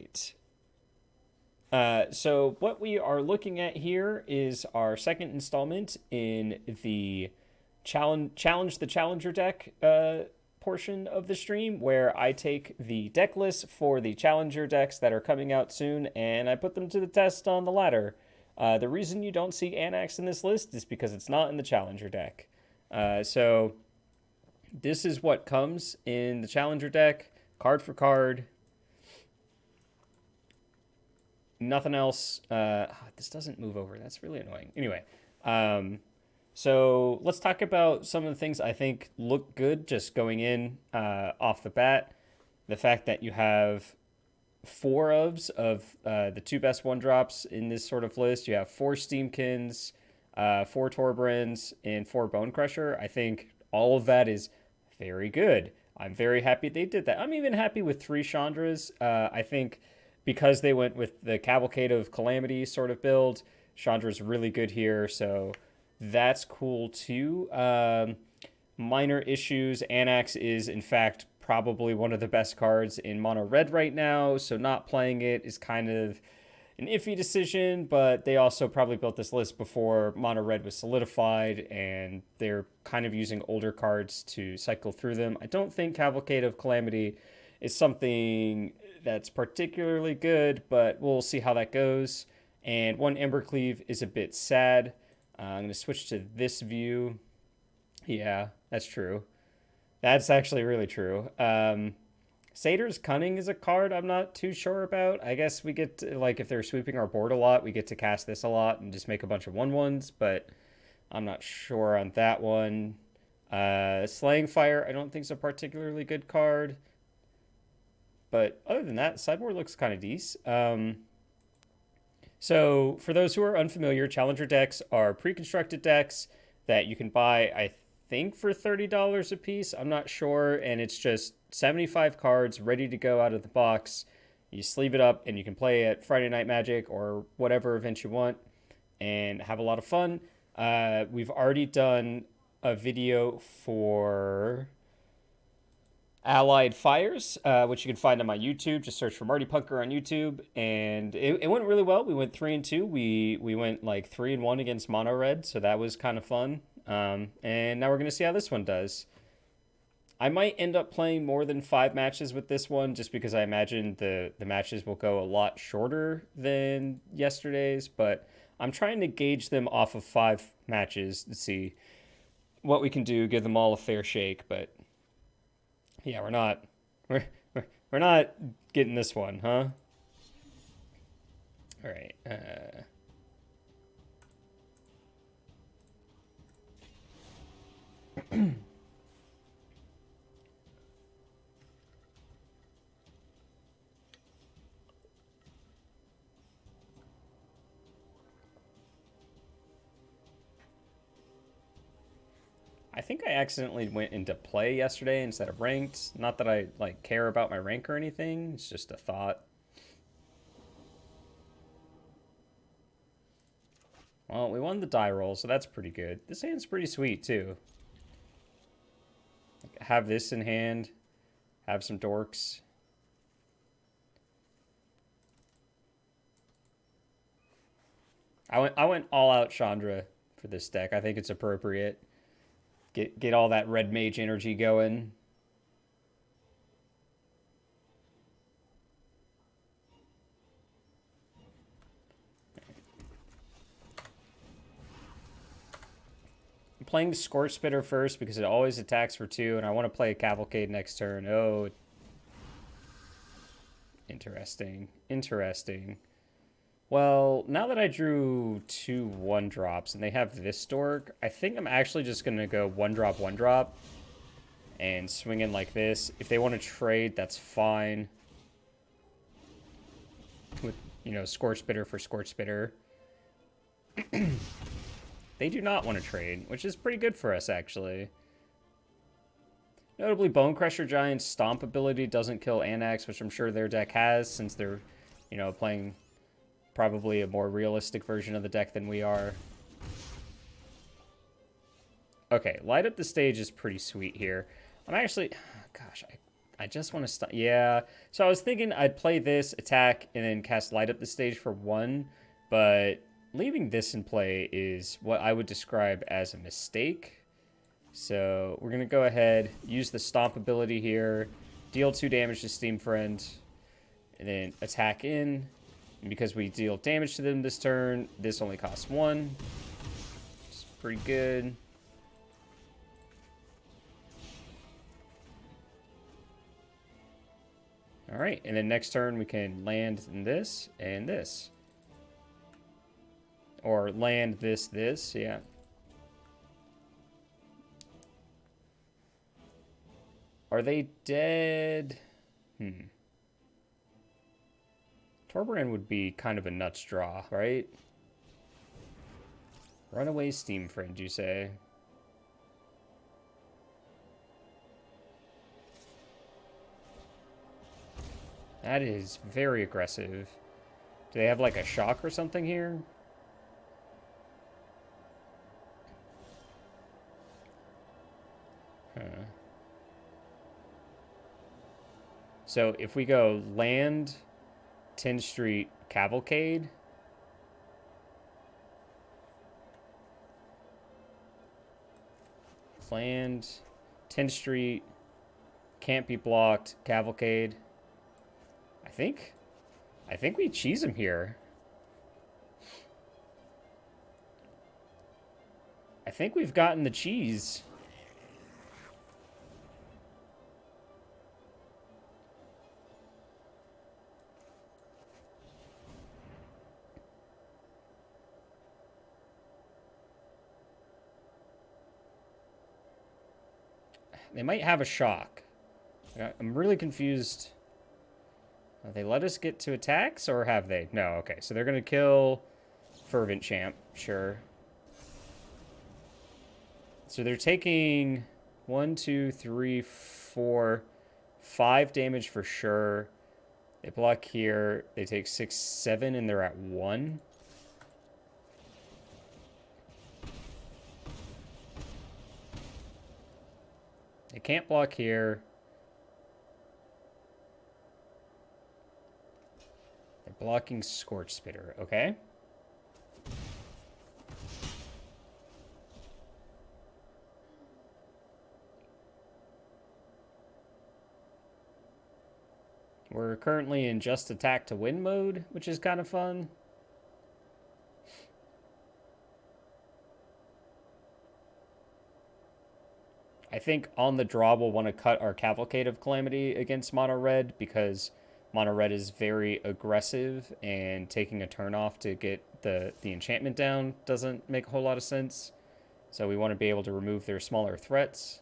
right. So what we are looking at here is our second installment in the challenge the challenger deck portion of the stream, where I take the deck list for the challenger decks that are coming out soon and I put them to the test on the ladder. The reason you don't see Anax in this list is because it's not in the challenger deck. So this is what comes in the challenger deck, card for card. Nothing else. This doesn't move over. That's really annoying. Anyway, so let's talk about some of the things I think look good just going in off the bat. The fact that you have four ofs of the two best one drops in this sort of list. You have four Steamkins, four Torbrins, and four Bone Crusher. I think all of that is very good. I'm very happy they did that. I'm even happy with three Chandras. I think because they went with the Cavalcade of Calamity sort of build, Chandra's really good here, so that's cool too. Minor issues. Anax is, in fact, probably one of the best cards in Mono Red right now, so not playing it is kind of an iffy decision, but they also probably built this list before Mono Red was solidified, and they're kind of using older cards to cycle through them. I don't think Cavalcade of Calamity is something that's particularly good, but we'll see how that goes. And one Embercleave is a bit sad. I'm going to switch to this view. Yeah, that's true. That's actually really true. Satyr's Cunning is a card I'm not too sure about. I guess we get to, like, if they're sweeping our board a lot, we get to cast this a lot and just make a bunch of 1/1s, but I'm not sure on that one. Slaying Fire I don't think is a particularly good card. But other than that, sideboard looks kind of decent. So for those who are unfamiliar, challenger decks are pre-constructed decks that you can buy, I think, for $30 a piece. I'm not sure. And it's just 75 cards ready to go out of the box. You sleeve it up and you can play at Friday Night Magic or whatever event you want and have a lot of fun. We've already done a video for Allied Fires, which you can find on my YouTube. Just search for Marty Punker on YouTube, and it went really well. We went 3-2. We went like 3-1 against Mono Red, so that was kind of fun. And now we're gonna see how this one does. I might end up playing more than 5 matches with this one, just because I imagine the matches will go a lot shorter than yesterday's. But I'm trying to gauge them off of 5 matches to see what we can do, give them all a fair shake, but. Yeah, we're not getting this one, huh? All right. I think I accidentally went into play yesterday instead of ranked. Not that I like care about my rank or anything. It's just a thought. Well, we won the die roll, so that's pretty good. This hand's pretty sweet too. Have this in hand. Have some dorks. I went all out Chandra for this deck. I think it's appropriate. Get all that red mage energy going. I'm playing Scorch Spitter first because it always attacks for 2, and I want to play a Cavalcade next turn. Oh, interesting. Interesting. Well, now that I drew 2 1-drops and they have this dork, I think I'm actually just going to go 1-drop, 1-drop and swing in like this. If they want to trade, that's fine. With, you know, Scorch Spitter for Scorch Spitter. They do not want to trade, which is pretty good for us, actually. Notably, Bone Crusher Giant's Stomp ability doesn't kill Anax, which I'm sure their deck has, since they're, you know, playing probably a more realistic version of the deck than we are. Okay, Light Up the Stage is pretty sweet here. I'm actually... Gosh, I just want to stop. Yeah. So I was thinking I'd play this, attack, and then cast Light Up the Stage for 1, but leaving this in play is what I would describe as a mistake. So we're going to go ahead, use the Stomp ability here, deal 2 damage to Steam Friend, and then attack in. And because we deal damage to them this turn, this only costs 1. It's pretty good. All right, and then next turn we can land in this and this. Or land this, yeah. Are they dead? Torbrand would be kind of a nuts draw, right? Runaway Steam Friend, you say? That is very aggressive. Do they have like a shock or something here? Huh. So if we go land 10th Street Cavalcade, land 10th Street, can't be blocked, Cavalcade. I think we cheese him here. I think we've gotten the cheese. They might have a shock. I'm really confused. Have they let us get to attacks, or have they? No, okay. So they're going to kill Fervent Champ, sure. So they're taking 1, 2, 3, 4, 5 damage for sure. They block here. They take 6, 7, and they're at 1. They can't block here. They're blocking Scorch Spitter, okay? We're currently in just attack to win mode, which is kind of fun. I think on the draw we'll want to cut our Cavalcade of Calamity against Mono Red because Mono Red is very aggressive and taking a turn off to get the enchantment down doesn't make a whole lot of sense. So we want to be able to remove their smaller threats.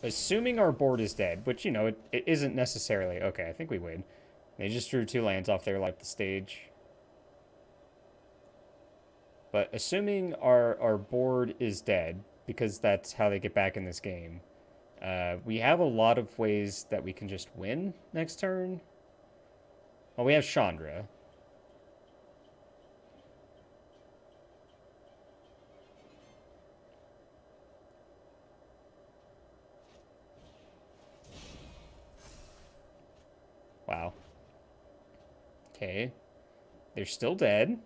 Assuming our board is dead, which, you know, it isn't necessarily. Okay, I think we win. They just drew 2 lands off their Light the Stage. But assuming our board is dead, because that's how they get back in this game, we have a lot of ways that we can just win next turn. Well, we have Chandra. Wow. Okay. They're still dead.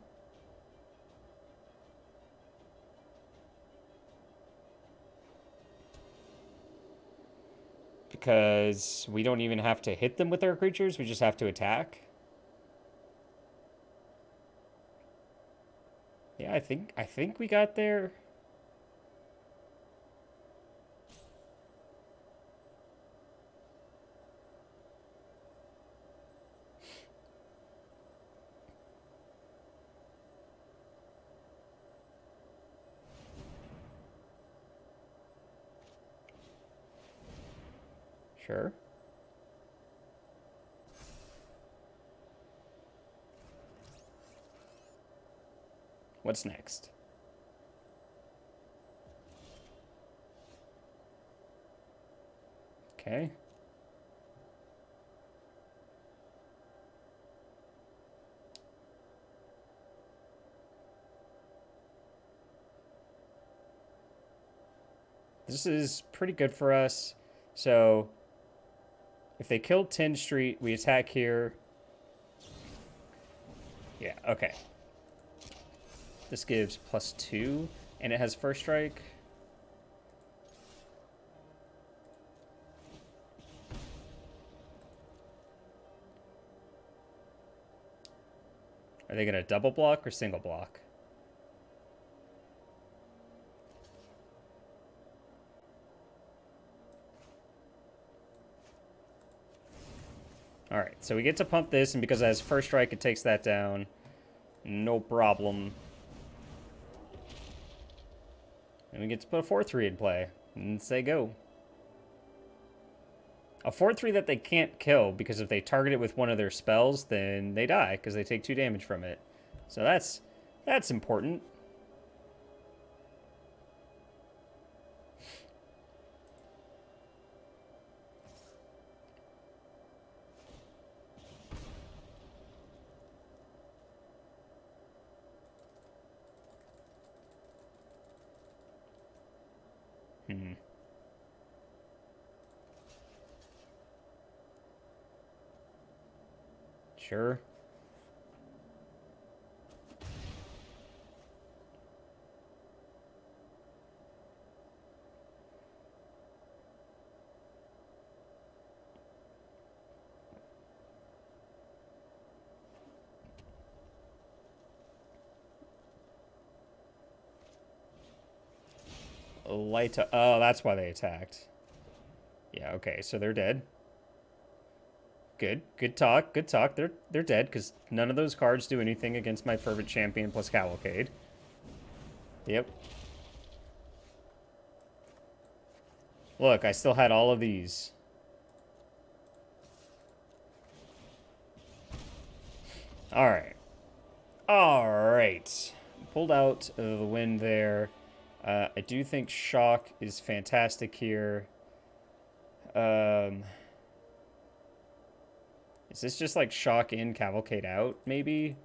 Because we don't even have to hit them with our creatures, we just have to attack. Yeah, I think we got there. Sure. What's next? Okay. This is pretty good for us. So if they kill 10 Street, we attack here. Yeah, okay. This gives +2, and it has first strike. Are they going to double block or single block? All right, so we get to pump this, and because it has first strike, it takes that down. No problem. And we get to put a 4-3 in play and say go. A 4-3 that they can't kill, because if they target it with one of their spells, then they die, because they take 2 damage from it. So that's important. Sure. Light. Oh, that's why they attacked. Yeah. Okay. So they're dead. Good. Good talk. Good talk. They're dead because none of those cards do anything against my Fervent Champion plus Cavalcade. Yep. Look, I still had all of these. All right. All right. Pulled out of the win there. I do think Shock is fantastic here. Is this just like Shock in, Cavalcade out, maybe?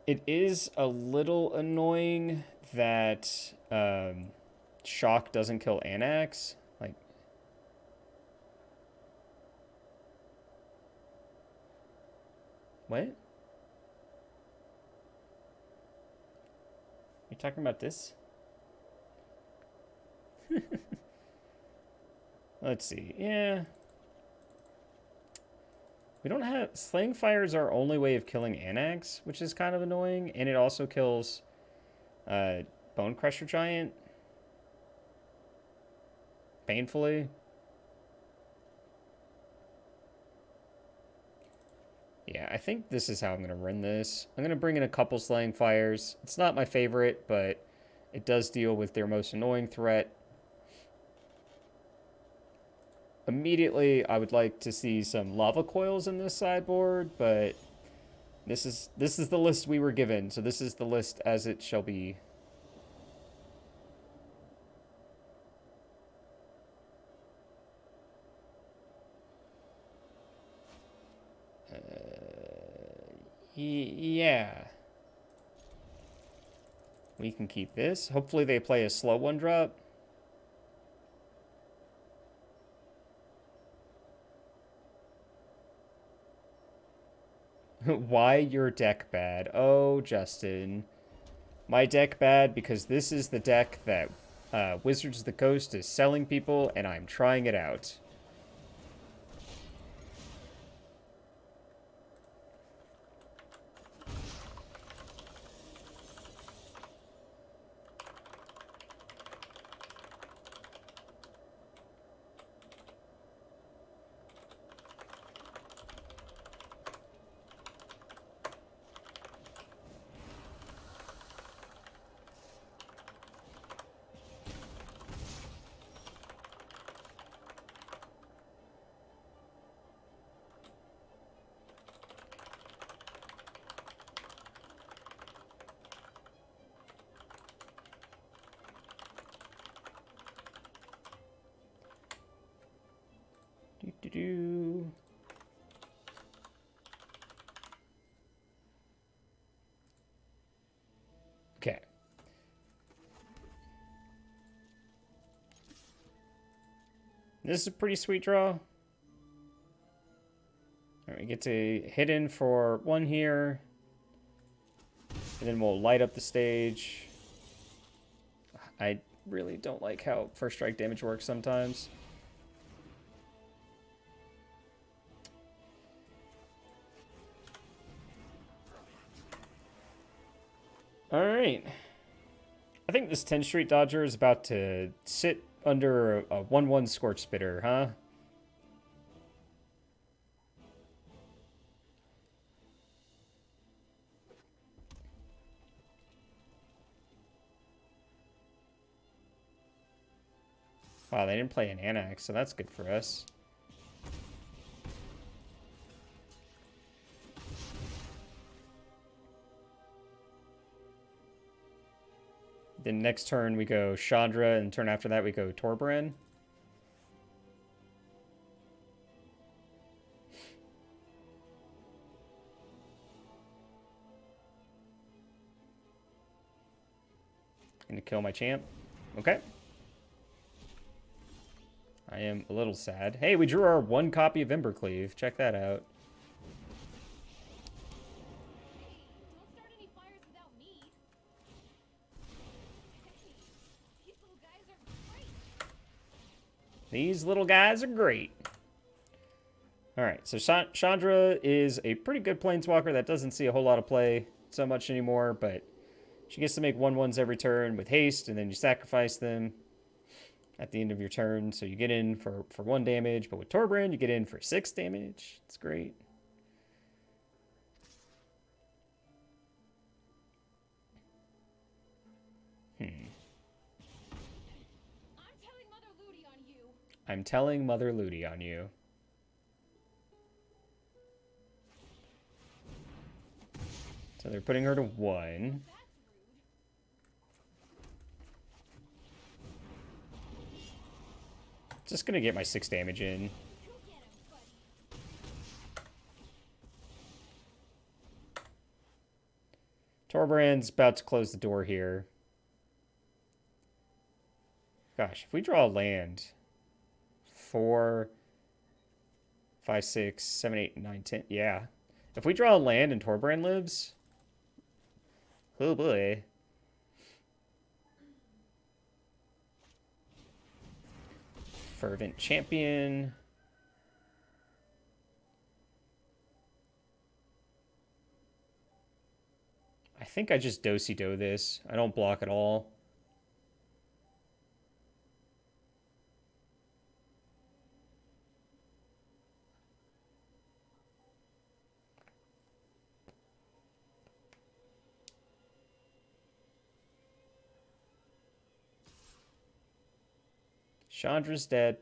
It is a little annoying that Shock doesn't kill Anax. Like, what? You talking about this? Let's see. Yeah. We don't have... Slaying Fire is our only way of killing Anax, which is kind of annoying. And it also kills Bone Crusher Giant. Painfully. Yeah, I think this is how I'm going to run this. I'm going to bring in a couple Slaying Fires. It's not my favorite, but it does deal with their most annoying threat. Immediately, I would like to see some Lava Coils in this sideboard, but this is the list we were given, so this is the list as it shall be. Yeah. We can keep this. Hopefully they play a slow 1-drop. Why your deck bad? Oh, Justin. My deck bad because this is the deck that Wizards of the Coast is selling people, and I'm trying it out. This is a pretty sweet draw. All right, we get to hit in for 1 here. And then we'll light up the stage. I really don't like how first strike damage works sometimes. All right. I think this 10th Street Dodger is about to sit under a 1/1 Scorch Spitter, huh? Wow, they didn't play an Anax, so that's good for us. Then next turn we go Chandra, and turn after that we go Torbran. Gonna kill my champ. Okay. I am a little sad. Hey, we drew our 1 copy of Embercleave. Check that out. Don't start any fires without me. These little guys are great. Alright, so Chandra is a pretty good planeswalker that doesn't see a whole lot of play so much anymore, but she gets to make 1/1s every turn with haste, and then you sacrifice them at the end of your turn, so you get in for 1 damage, but with Torbran, you get in for 6 damage. It's great. I'm telling Mother Ludi on you. So they're putting her to 1. Just gonna get my 6 damage in. Torbran's about to close the door here. Gosh, if we draw a land... 4, 5, 6, 7, 8, 9, 10. Yeah. If we draw a land and Torbran lives... Oh boy. Fervent Champion. I think I just do-si-do this. I don't block at all. Chandra's dead.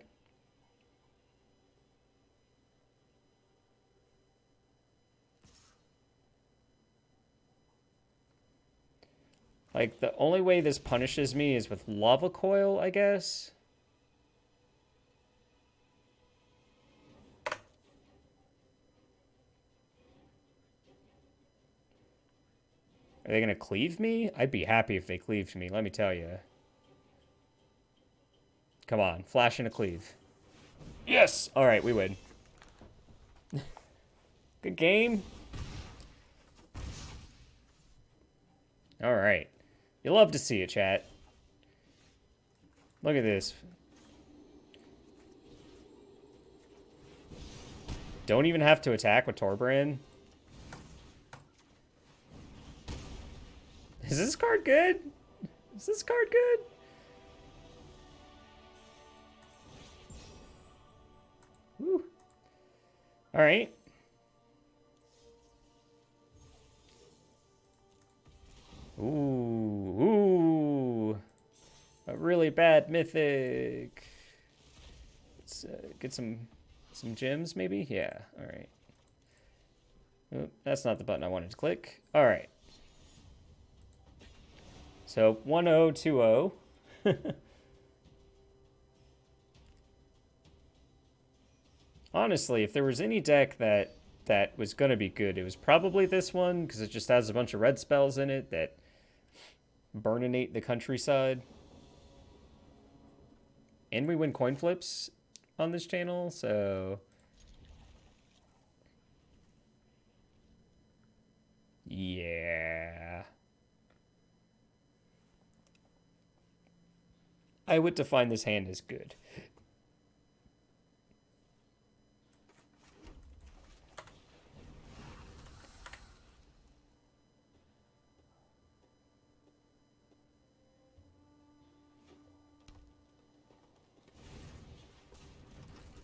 Like, the only way this punishes me is with Lava Coil, I guess. Are they going to cleave me? I'd be happy if they cleaved me, let me tell you. Come on, flash and a cleave. Yes! Alright, we win. Good game. Alright. You love to see it, chat. Look at this. Don't even have to attack with Torbran. Is this card good? Is this card good? Woo. All right. Ooh. A really bad mythic. Let's get some gems, maybe? Yeah, all right. Oh, that's not the button I wanted to click. All right. So 1-0, 2-0. Honestly, if there was any deck that was going to be good, it was probably this one, because it just has a bunch of red spells in it that burninate the countryside. And we win coin flips. on this channel, so yeah. I would define this hand as good.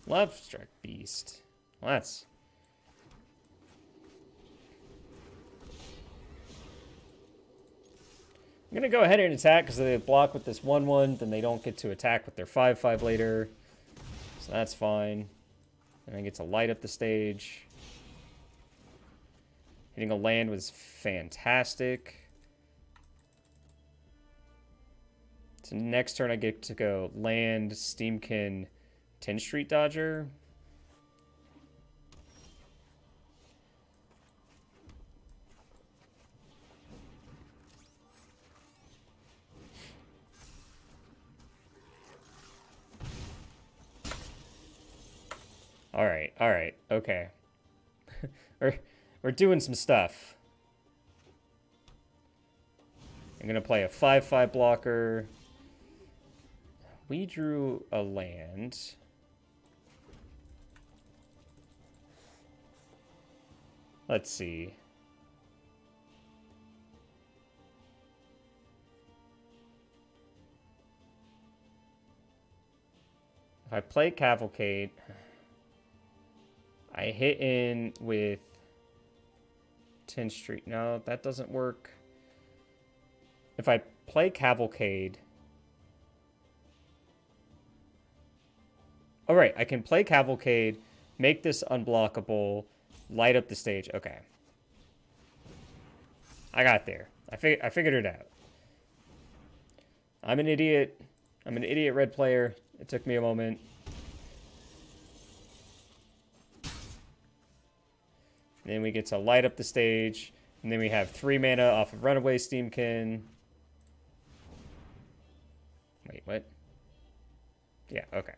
Love Struck Beast. Well, that's... I'm going to go ahead and attack because they block with this 1-1, then they don't get to attack with their 5-5 later. So that's fine. And I get to light up the stage. Hitting a land was fantastic. So next turn I get to go land, Steamkin, 10th Street Dodger. All right, okay. we're doing some stuff. I'm gonna play a 5-5 blocker. We drew a land. Let's see. If I play Cavalcade, I hit in with 10th Street. No, that doesn't work. If I play Cavalcade... All right, I can play Cavalcade, make this unblockable, light up the stage. Okay. I got there. I figured it out. I'm an idiot. I'm an idiot red player. It took me a moment. Then we get to light up the stage. And then we have 3 mana off of Runaway Steamkin. Wait, what? Yeah, okay.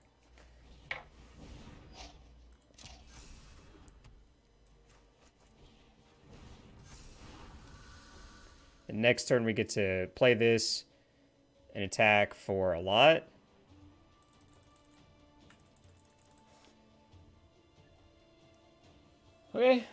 The next turn we get to play this and attack for a lot. Okay.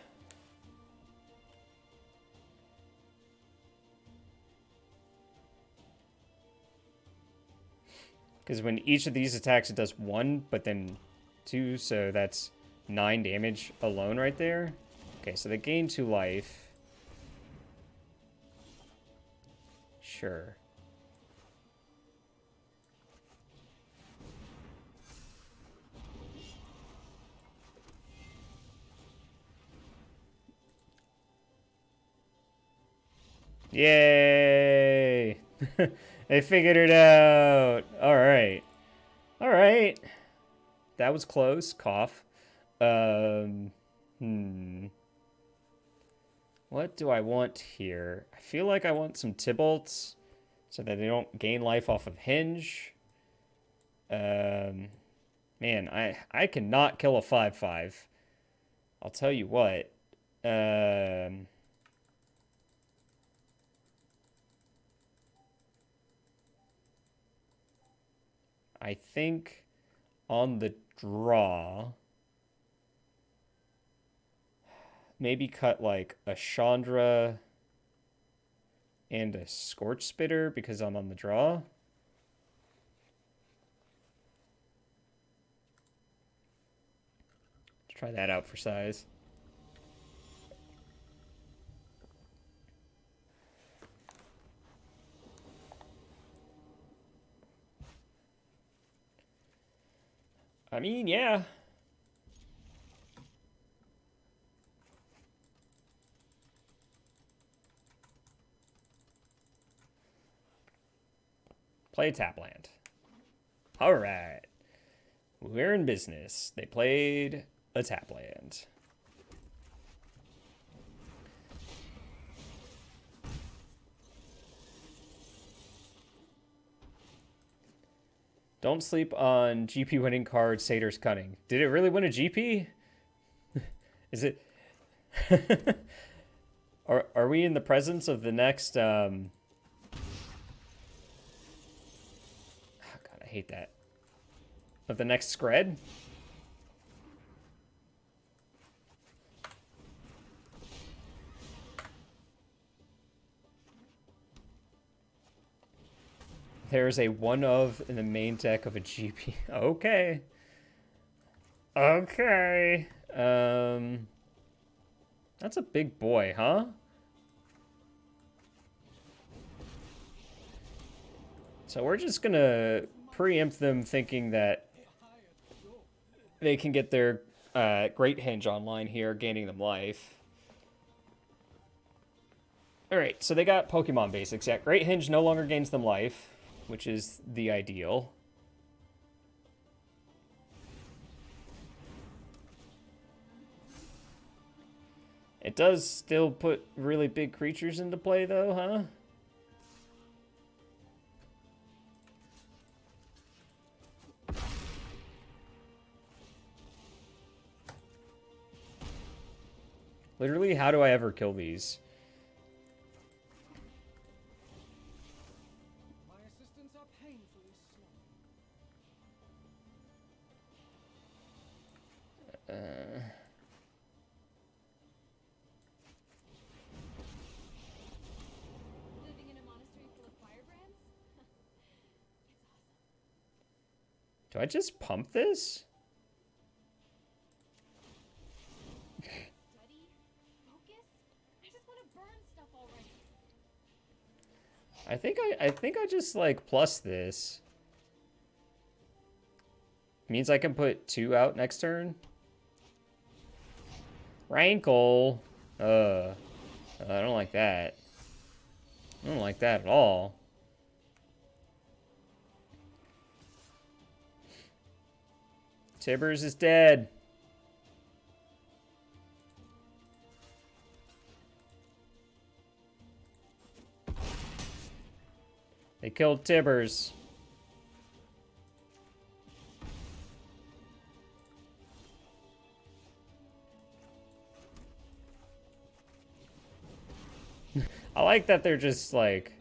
Because when each of these attacks, it does 1, but then 2, so that's 9 damage alone right there. Okay, so they gain 2 life. Sure. Yay! They figured it out. All right. All right. That was close. Cough. What do I want here? I feel like I want some Tybalts so that they don't gain life off of Hinge. Man, I cannot kill a 5-5. I'll tell you what. I think on the draw, maybe cut like a Chandra and a Scorch Spitter because I'm on the draw. Let's try that out for size. I mean, yeah. Play a tap land. All right. We're in business. They played a tap land. Don't sleep on GP winning card Satyr's Cunning. Did it really win a GP? Is it? Are we in the presence of the next? Oh God, I hate that. Of the next Scred? There's a one of in the main deck of a GP. Okay. Okay. That's a big boy, huh? So we're just gonna preempt them thinking that they can get their Great Hinge online here, gaining them life. Alright, so they got Pokemon basics. Yeah, Great Hinge no longer gains them life, which is the ideal. It does still put really big creatures into play, though, huh? Literally, how do I ever kill these? My assistants are painfully slow. Living in a monastery full of firebrands? It's awesome. Do I just pump this? Study? Focus? I just want to burn stuff already. I think I just like plus this. Means I can put 2 out next turn. Rankle. I don't like that. I don't like that at all. Tibbers is dead. They killed Tibbers. I like that they're just like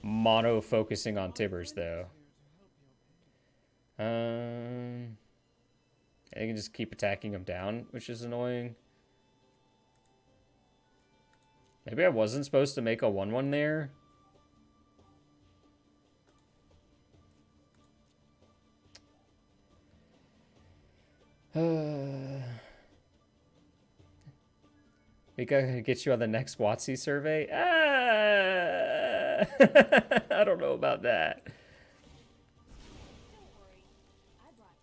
mono focusing on Tibbers though. I can just keep attacking them down, which is annoying. Maybe I wasn't supposed to make a 1/1 there. We gotta get you on the next WotC survey. I don't know about that. Don't worry. I brought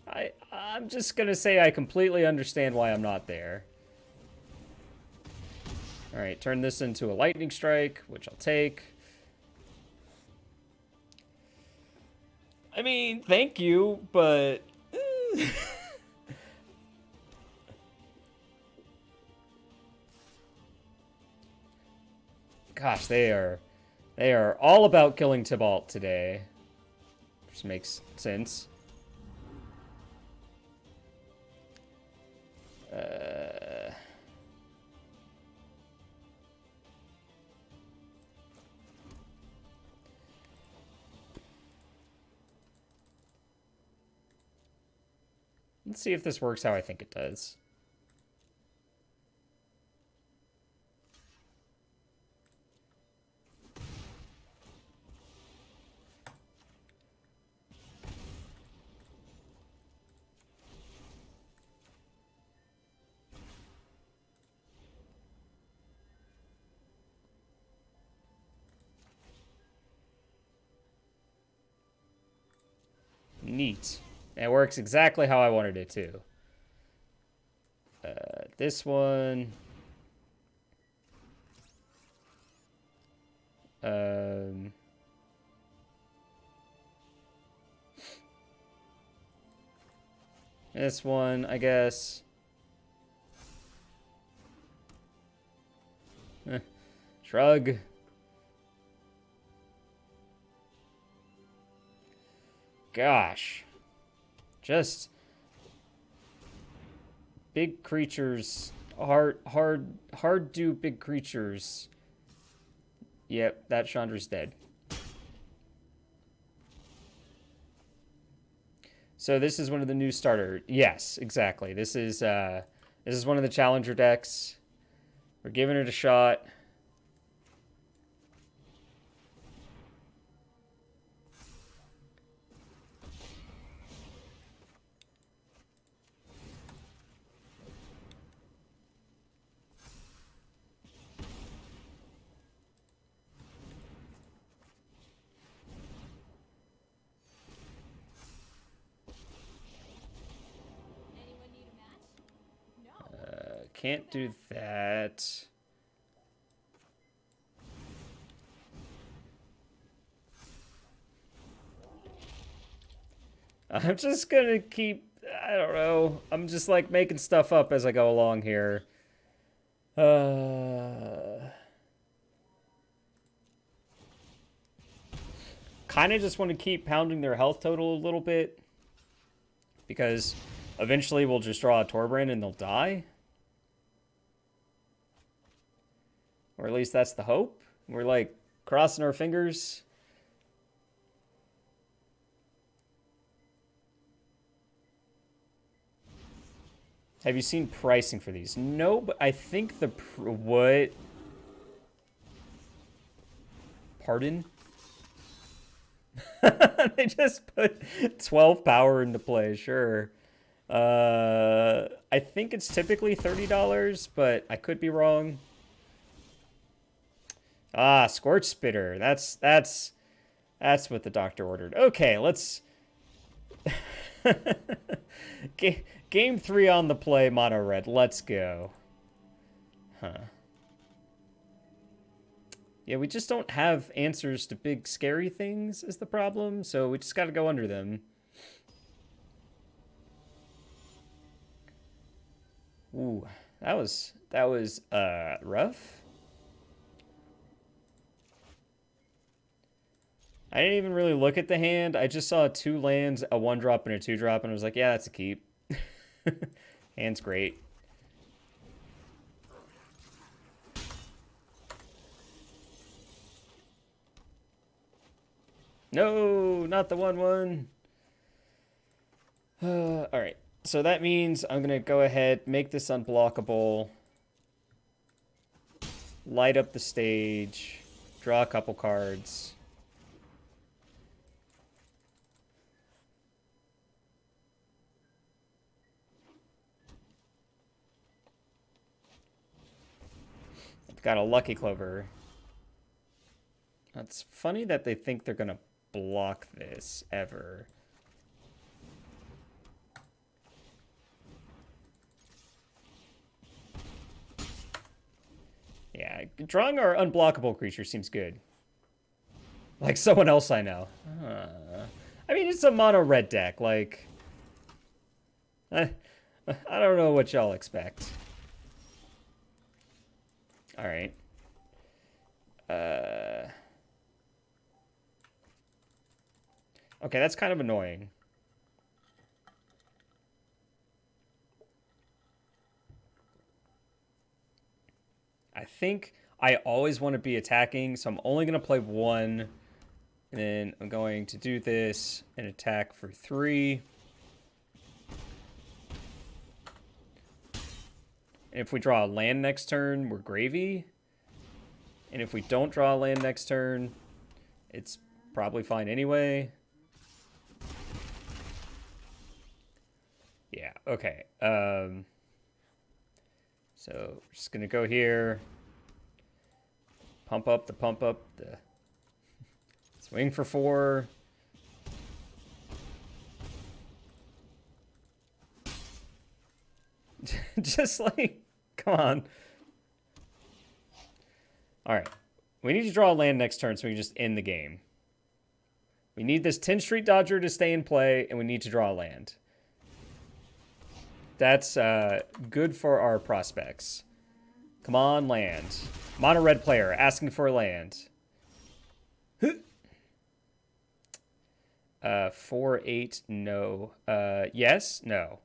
company. I'm just gonna say I completely understand why I'm not there. All right, turn this into a lightning strike, which I'll take. I mean, thank you, but gosh, they are all about killing Tibalt today. Which makes sense. Let's see if this works how I think it does. Neat. It works exactly how I wanted it to. This one. This one, I guess. Just Shrug. Gosh. Just big creatures. Hard do big creatures. Yep, that Chandra's dead. So this is one of the new starter. Yes, exactly. This is one of the challenger decks. We're giving it a shot. Anyone need a match? No. Can't do that. I'm just gonna keep, I don't know. I'm just like making stuff up as I go along here. Kind of just want to keep pounding their health total a little bit. Because eventually we'll just draw a Torbrand and they'll die. Or at least that's the hope. We're like crossing our fingers. Have you seen pricing for these? No, but I think the... what? Pardon? They just put 12 power into play, sure. I think it's typically $30, but I could be wrong. Ah, Scorch Spitter. That's what the doctor ordered. Okay, let's... Game 3 on the play, mono red. Let's go. Huh. Yeah, we just don't have answers to big scary things is the problem, so we just gotta go under them. Ooh, that was rough. I didn't even really look at the hand. I just saw 2 lands, a 1-drop, and a 2-drop, and I was like, yeah, that's a keep. Hand's great. No, not the 1/1. All right. So that means I'm going to go ahead, make this unblockable, light up the stage, draw a couple cards. I've got a Lucky Clover. It's funny that they think they're going to block this ever. Yeah, drawing our unblockable creature seems good. Like someone else I know. I mean, it's a mono red deck. Like, I don't know what y'all expect. All right. Okay, that's kind of annoying. I think I always want to be attacking, so I'm only going to play 1. And then I'm going to do this and attack for 3. And if we draw a land next turn, we're gravy. And if we don't draw a land next turn, it's probably fine anyway. Yeah, okay. So we're just gonna go here. Pump up the swing for 4. Just like, come on. All right. We need to draw a land next turn so we can just end the game. We need this 10th Street Dodger to stay in play, and we need to draw a land. That's good for our prospects. Come on, land. Mono red player asking for a land. 4-8, no. Yes? No.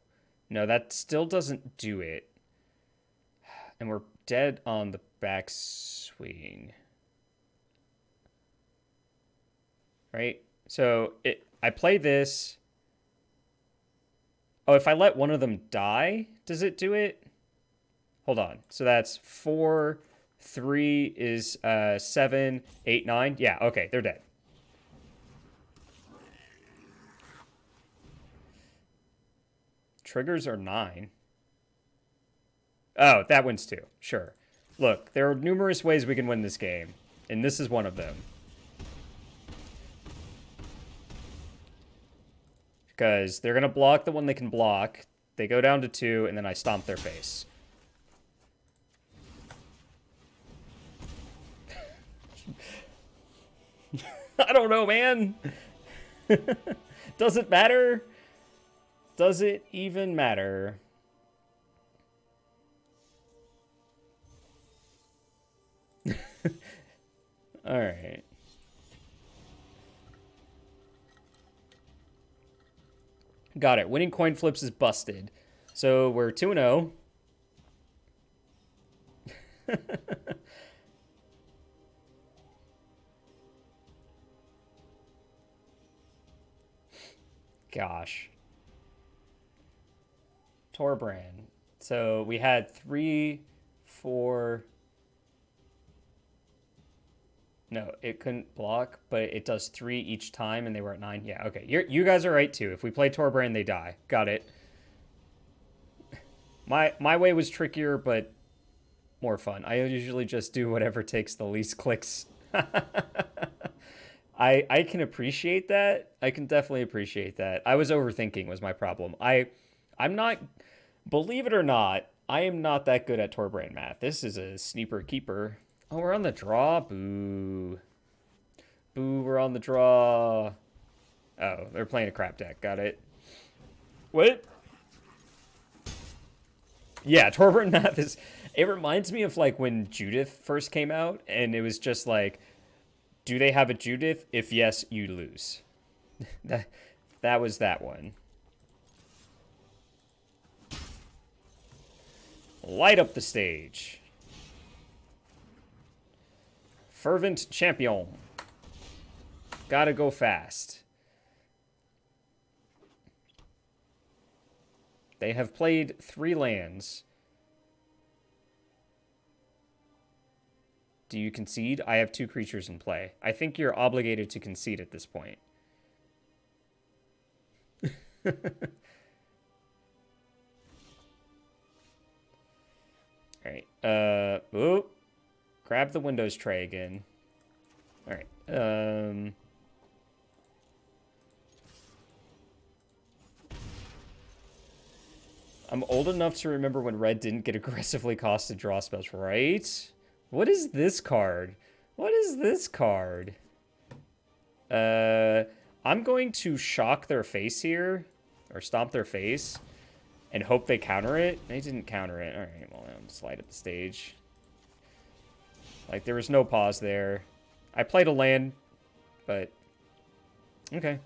No, that still doesn't do it. And we're dead on the backswing. Right? So I play this. Oh, if I let one of them die, does it do it? Hold on. So that's 4, 3 is 7, 8, 9. Yeah, okay, they're dead. Triggers are 9. Oh, that wins too. Sure. Look, there are numerous ways we can win this game, and this is one of them. Because they're going to block the one they can block. They go down to 2, and then I stomp their face. I don't know, man. Does it matter? Does it even matter? All right. Got it. Winning coin flips is busted. So we're 2-0. Gosh. Torbrand. So we had 3, 4. No, it couldn't block, but it does 3 each time, and they were at 9. Yeah, okay. You guys are right, too. If we play Torbrand, they die. Got it. My way was trickier, but more fun. I usually just do whatever takes the least clicks. I can appreciate that. I can definitely appreciate that. I was overthinking was my problem. I'm not, believe it or not, I am not that good at Torbrand math. This is a sneaper keeper. Oh, we're on the draw? Boo. Boo, we're on the draw. Oh, they're playing a crap deck. Got it. What? Yeah, Torbrand math is... It reminds me of, like, when Judith first came out, and it was just like, do they have a Judith? If yes, you lose. that was that one. Light up the stage. Fervent Champion. Gotta go fast. They have played 3 lands. Do you concede? I have 2 creatures in play. I think you're obligated to concede at this point. Alright. Ooh. Grab the Windows tray again. Alright. I'm old enough to remember when red didn't get aggressively costed draw spells, right? What is this card? What is this card? I'm going to shock their face here, or stomp their face, and hope they counter it. They didn't counter it. All right, well, I'm slide up the stage. Like, there was no pause there. I played a land, but okay.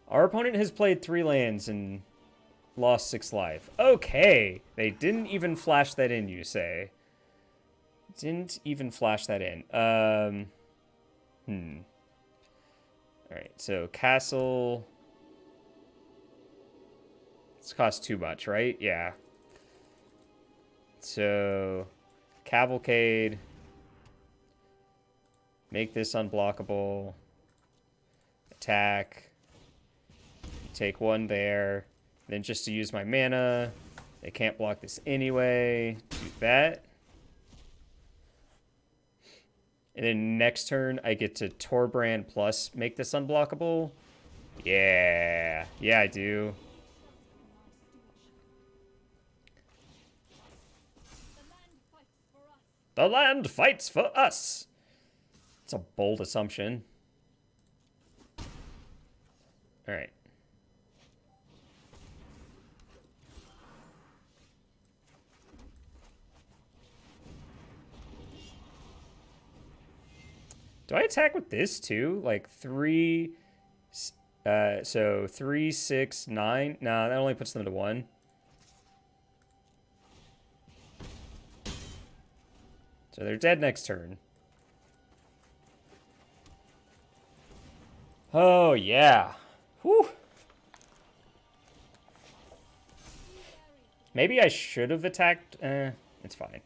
Our opponent has played 3 lands and lost 6 life. Okay. They didn't even flash that in, you say. Didn't even flash that in. Alright, so castle. This costs too much, right? Yeah. So, Cavalcade. Make this unblockable. Attack. Take 1 there. Then just to use my mana. They can't block this anyway. Do that. And then next turn, I get to Torbrand plus make this unblockable. Yeah. Yeah, I do. The land fights for us. It's a bold assumption. All right. Do I attack with this too? Like 3... so 3, 6, 9. Nah, that only puts them to 1. So they're dead next turn. Oh, yeah. Whew. Maybe I should have attacked. It's fine.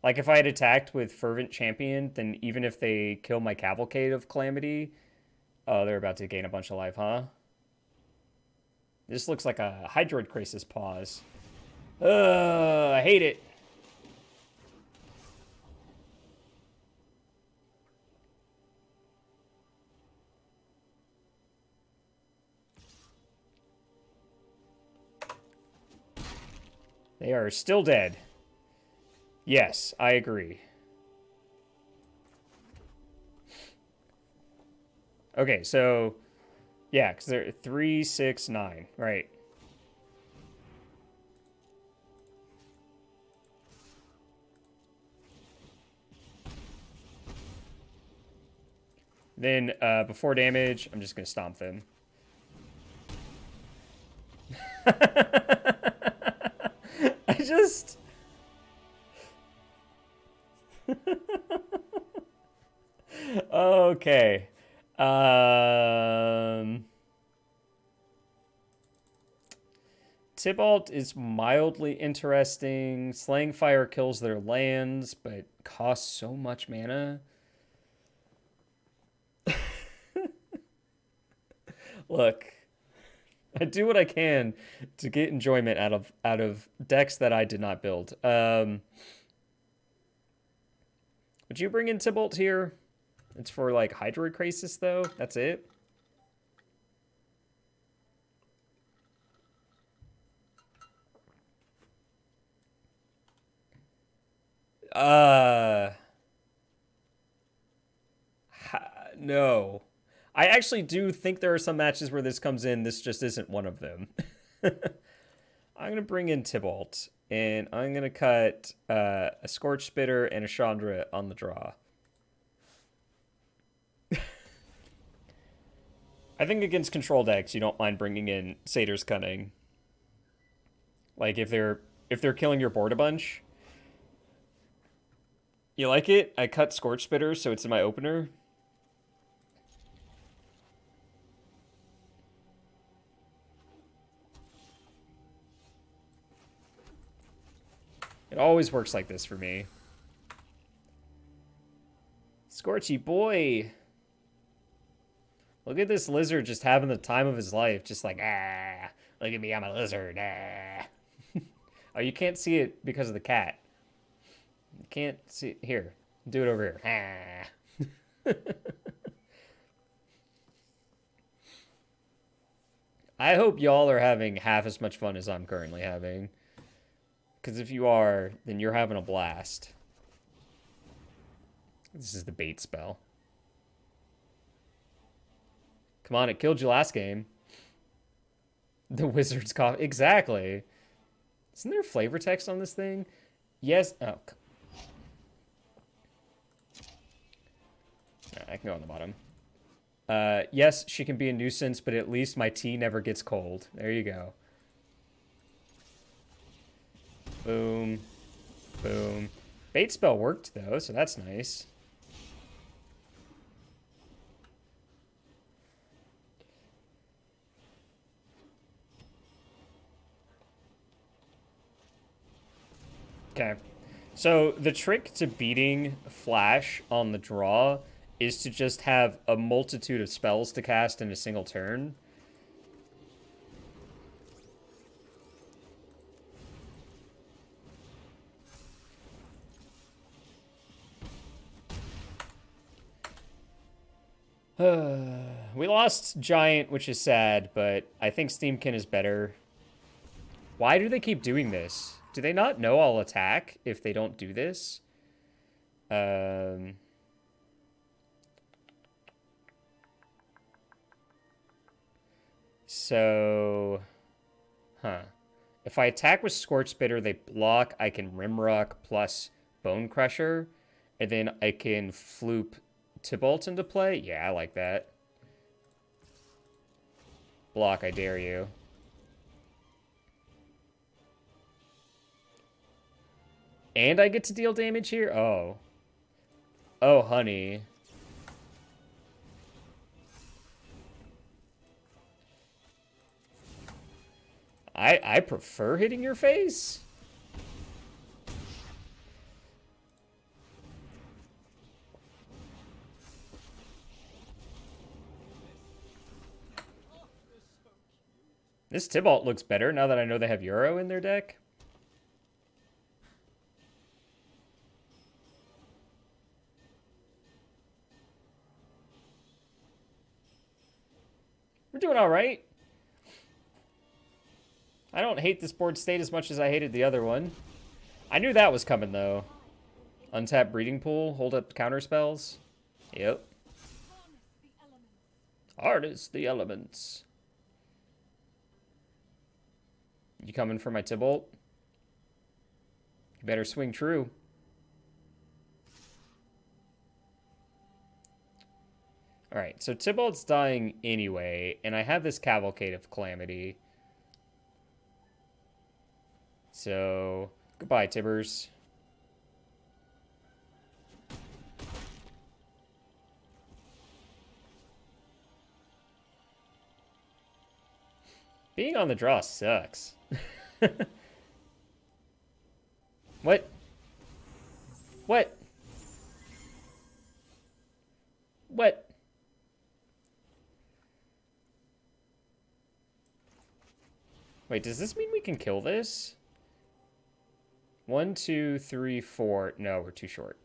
Like, if I had attacked with Fervent Champion, then even if they kill my Cavalcade of Calamity... Oh, they're about to gain a bunch of life, huh? This looks like a Hydroid Crisis pause. I hate it. They are still dead. Yes, I agree. Okay, so... Yeah, because they're 3, 6, 9. Right. Then, before damage, I'm just going to stomp them. I just... Okay. Tybalt is mildly interesting. Slaying Fire kills their lands, but costs so much mana. Look, I do what I can to get enjoyment out of decks that I did not build. Would you bring in Tybalt here? It's for like Hydroid Crisis though. That's it. No. I actually do think there are some matches where this comes in. This just isn't one of them. I'm going to bring in Tybalt, and I'm going to cut a Scorch Spitter and a Chandra on the draw. I think against control decks, you don't mind bringing in Satyr's Cunning. Like, if they're killing your board a bunch. You like it? I cut Scorch Spitter, so it's in my opener. It always works like this for me. Scorchy boy. Look at this lizard just having the time of his life. Just like, ah, look at me, I'm a lizard. Ah. Oh, you can't see it because of the cat. You can't see it. Here, do it over here. Ah. I hope y'all are having half as much fun as I'm currently having. Because if you are, then you're having a blast. This is the bait spell. Come on, it killed you last game. The wizard's cough. Exactly. Isn't there flavor text on this thing? Yes. Oh. I can go on the bottom. Yes, she can be a nuisance, but at least my tea never gets cold. There you go. Boom. Boom. Bait spell worked, though, so that's nice. Okay. So the trick to beating Flash on the draw is to just have a multitude of spells to cast in a single turn. We lost Giant, which is sad, but I think Steamkin is better. Why do they keep doing this? Do they not know I'll attack if they don't do this? So... Huh. If I attack with Scorch Spitter, they block. I can Rimrock plus Bone Crusher. And then I can Floop Tybalt into play? Yeah, I like that. Block, I dare you. And I get to deal damage here? Oh. Oh, honey. I prefer hitting your face. This Tybalt looks better now that I know they have Euro in their deck. We're doing all right. I don't hate this board state as much as I hated the other one. I knew that was coming, though. Untap Breeding Pool, hold up counter spells. Yep. Harness the elements. You coming for my Tybalt? You better swing true. Alright, so Tybalt's dying anyway, and I have this Cavalcade of Calamity. So, goodbye, Tibbers. Being on the draw sucks. What? What? What? Wait, does this mean we can kill this? 1, 2, 3, 4. No, we're too short.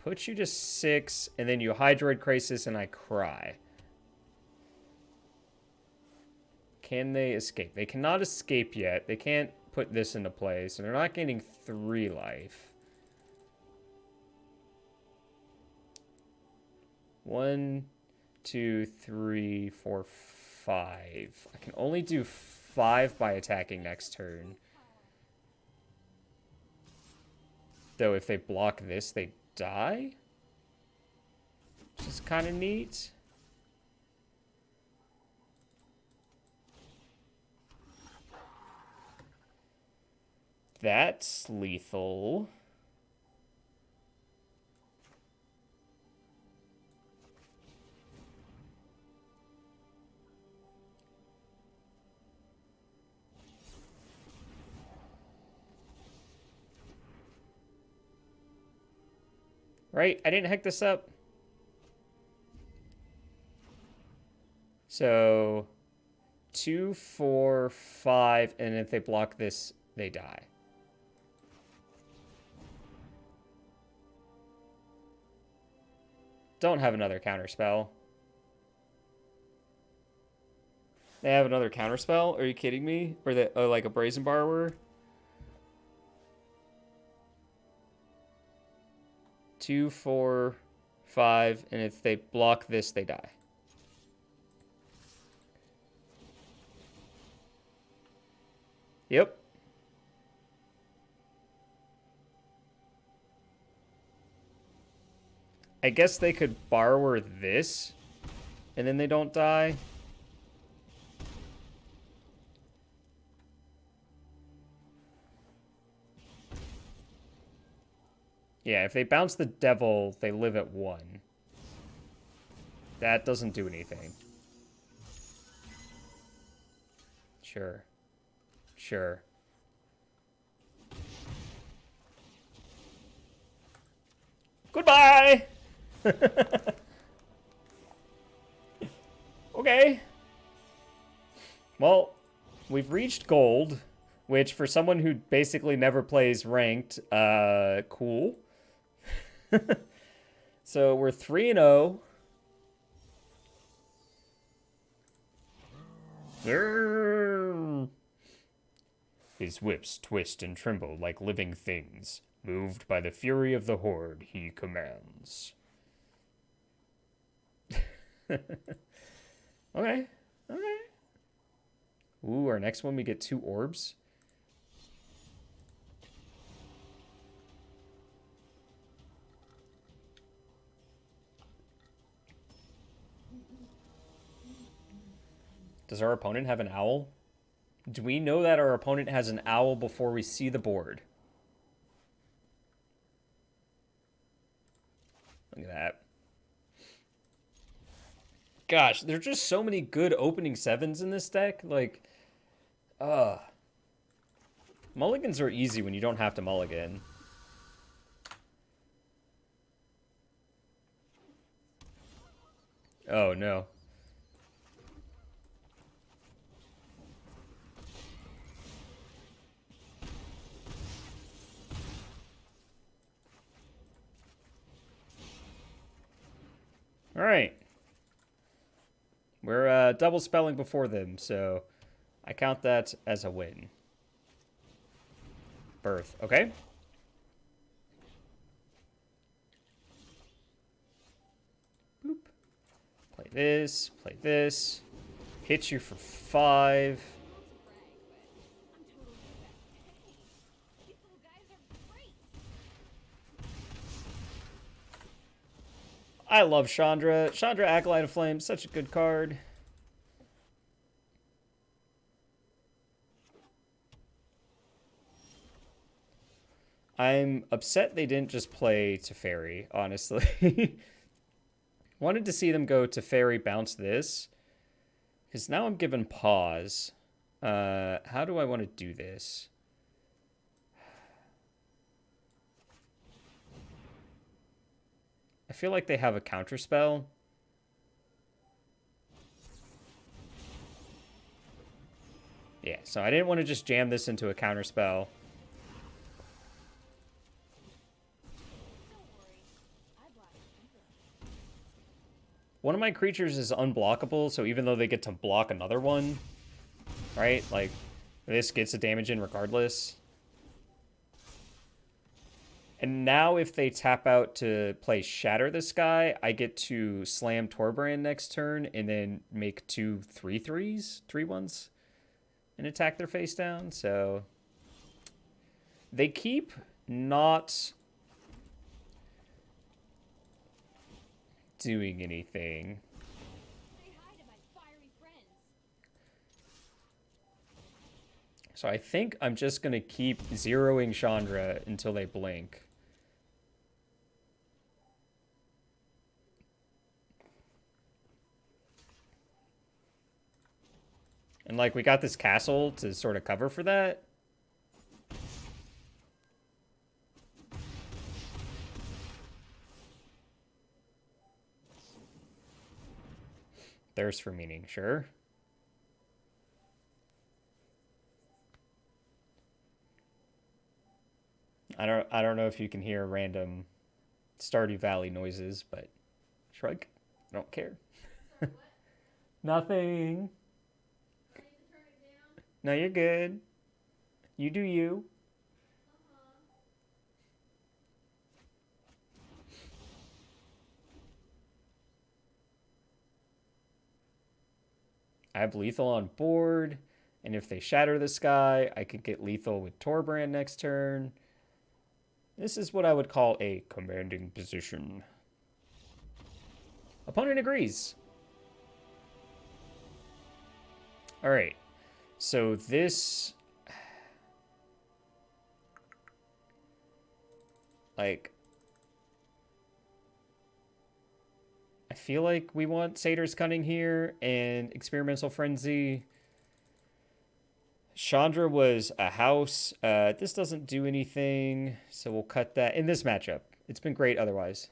Put you to 6, and then you Hydroid Crisis, and I cry. Can they escape? They cannot escape yet. They can't put this into play, so they're not gaining 3 life. 1, 2, 3, 4, 5. I can only do 5 by attacking next turn. Though if they block this, they die? Which is kind of neat. That's lethal. Right? I didn't hack this up. So 2, 4, 5, and if they block this, they die. Don't have another counterspell. They have another counterspell? Are you kidding me? Or they, like a Brazen Borrower? 2, 4, 5, and if they block this, they die. Yep. I guess they could Borrower this, and then they don't die. Yeah, if they bounce the Devil, they live at 1. That doesn't do anything. Sure. Sure. Goodbye! Okay. Well, we've reached gold, which for someone who basically never plays ranked, cool. So we're 3-0. His whips twist and tremble like living things. Moved by the fury of the horde, he commands. Okay. Okay. Ooh, our next one we get 2 orbs. Does our opponent have an owl? Do we know that our opponent has an owl before we see the board? Look at that. Gosh, there's just so many good opening 7s in this deck. Like, mulligans are easy when you don't have to mulligan. Oh, no. All right. We're double spelling before them, so I count that as a win. Birth, okay? Boop. Play this. Hit you for 5. I love Chandra. Chandra Acolyte of Flame, such a good card. I'm upset they didn't just play Teferi, honestly. Wanted to see them go Teferi, bounce this. Because now I'm given pause. How do I want to do this? I feel like they have a counterspell. Yeah, so I didn't want to just jam this into a counterspell. One of my creatures is unblockable, so even though they get to block another one, right? Like, this gets a damage in regardless. And now if they tap out to play Shatter the Sky, I get to slam Torbrand next turn and then make 2 3/3s, 3/1s, and attack their face down. So they keep not doing anything. Say hi to my fiery friends. So I think I'm just going to keep zeroing Chandra until they blink. And, like, we got this castle to sort of cover for that. Thirst for meaning, sure. I don't know if you can hear random Stardew Valley noises, but shrug. I don't care. Nothing. No, you're good. You do you. I have lethal on board, and if they shatter the sky, I could get lethal with Torbrand next turn. This is what I would call a commanding position. Opponent agrees. All right. So this, like, I feel like we want Satyr's Cunning here and Experimental Frenzy. Chandra was a house. This doesn't do anything, so we'll cut that. In this matchup, it's been great otherwise.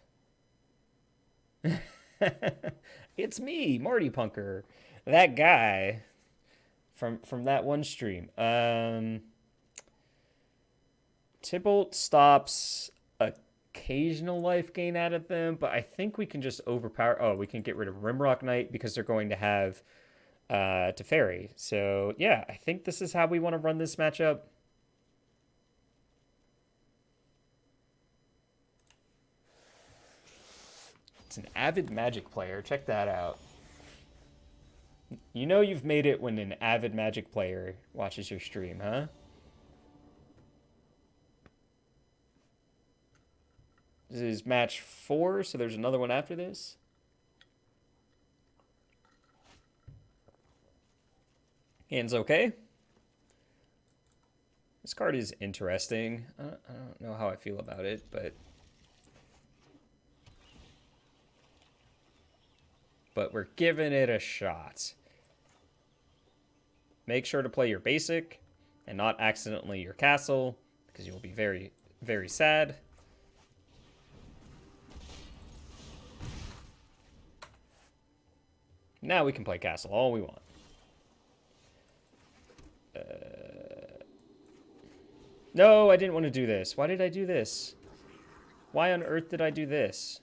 It's me, Marty Punker. That guy from that one stream. Tybalt stops occasional life gain out of them, but I think we can just overpower. Oh, we can get rid of Rimrock Knight because they're going to have Teferi. So yeah, I think this is how we want to run this matchup. It's an avid Magic player. Check that out. You know you've made it when an avid Magic player watches your stream, huh? This is match 4, so there's another one after this. Hand's okay. This card is interesting. I don't know how I feel about it, but we're giving it a shot. Make sure to play your basic and not accidentally your castle, because you will be very, very sad. Now we can play castle all we want. No, I didn't want to do this. Why did I do this? Why on earth did I do this?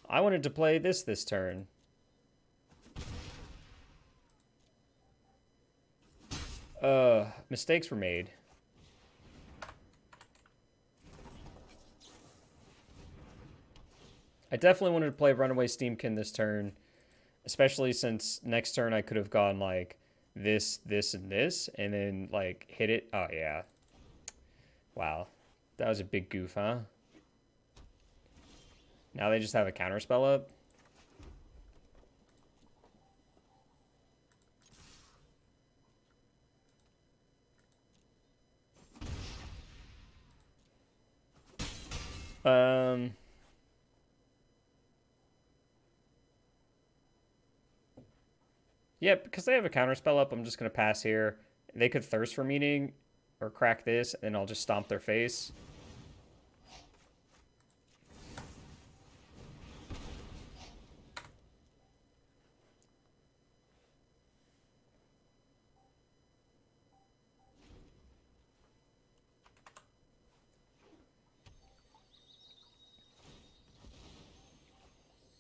I wanted to play this turn. Mistakes were made. I definitely wanted to play Runaway Steamkin this turn, especially since next turn I could have gone like this, and this, and then like hit it. Oh yeah. Wow. That was a big goof, huh? Now they just have a counterspell up. Yeah, because they have a counterspell up, I'm just going to pass here. They could Thirst for Meaning or crack this, and I'll just stomp their face.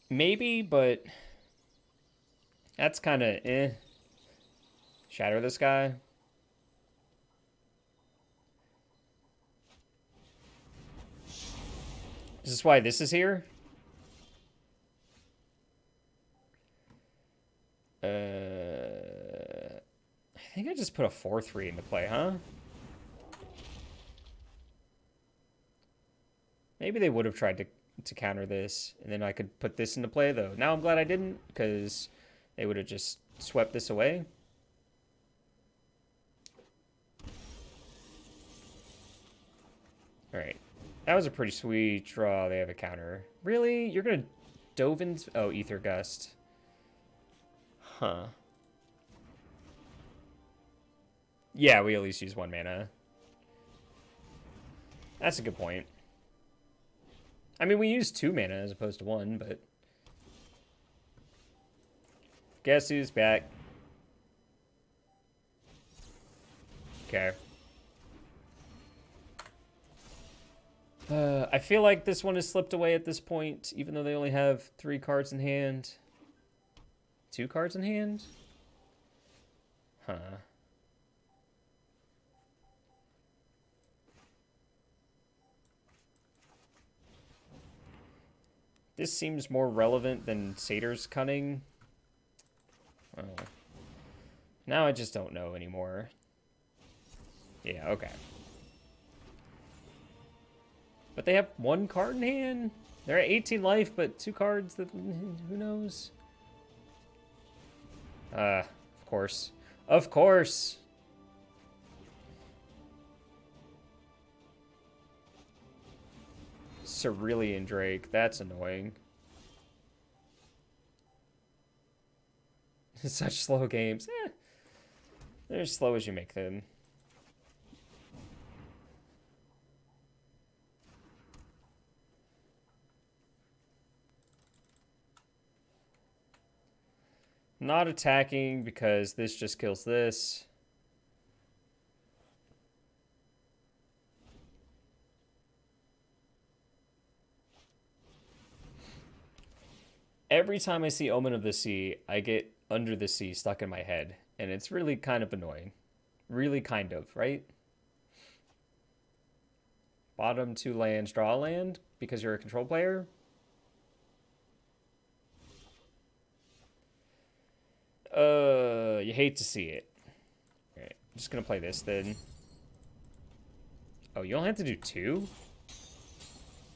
Maybe, but that's kind of eh. Shatter this guy. Is this why this is here? I think I just put a 4/3 into play, huh? Maybe they would have tried to counter this, and then I could put this into play, though. Now I'm glad I didn't, because they would have just swept this away. Alright. That was a pretty sweet draw. They have a counter. Really? You're going to Dovin's... Oh, Ether Gust. Huh. Yeah, we at least use 1 mana. That's a good point. I mean, we use 2 mana as opposed to 1, but... Guess who's back? Okay. I feel like this one has slipped away at this point, even though they only have 3 cards in hand. 2 cards in hand? Huh. This seems more relevant than Satyr's Cunning. Oh. Now I just don't know anymore. Yeah, okay. But they have 1 card in hand? They're at 18 life, but 2 cards that... Who knows? Of course. Of course! Cerulean Drake. That's annoying. Such slow games. They're as slow as you make them. Not attacking because this just kills this. Every time I see Omen of the Sea, I get Under the Sea stuck in my head. And it's really kind of annoying. Really kind of, right? Bottom 2 lands, draw a land because you're a control player. You hate to see it. Alright, I'm just gonna play this then. Oh, you only have to do 2?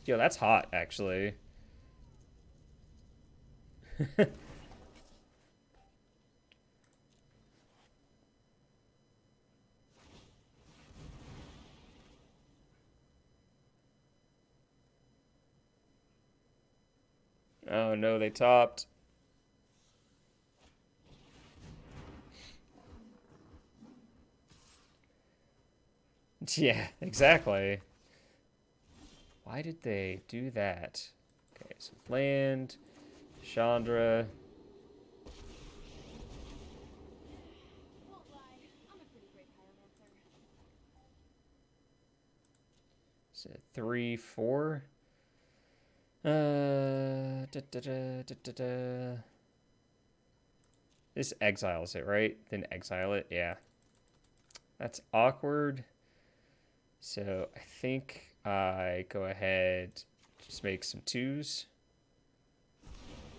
Yo, that's hot, actually. Oh no, they topped. Yeah, exactly. Why did they do that? Okay, so land, Chandra. Won't lie, I'm a pretty great pyromancer. So 3, 4. This exiles it, right? Then exile it, yeah. That's awkward. So I think I go ahead, just make some 2s.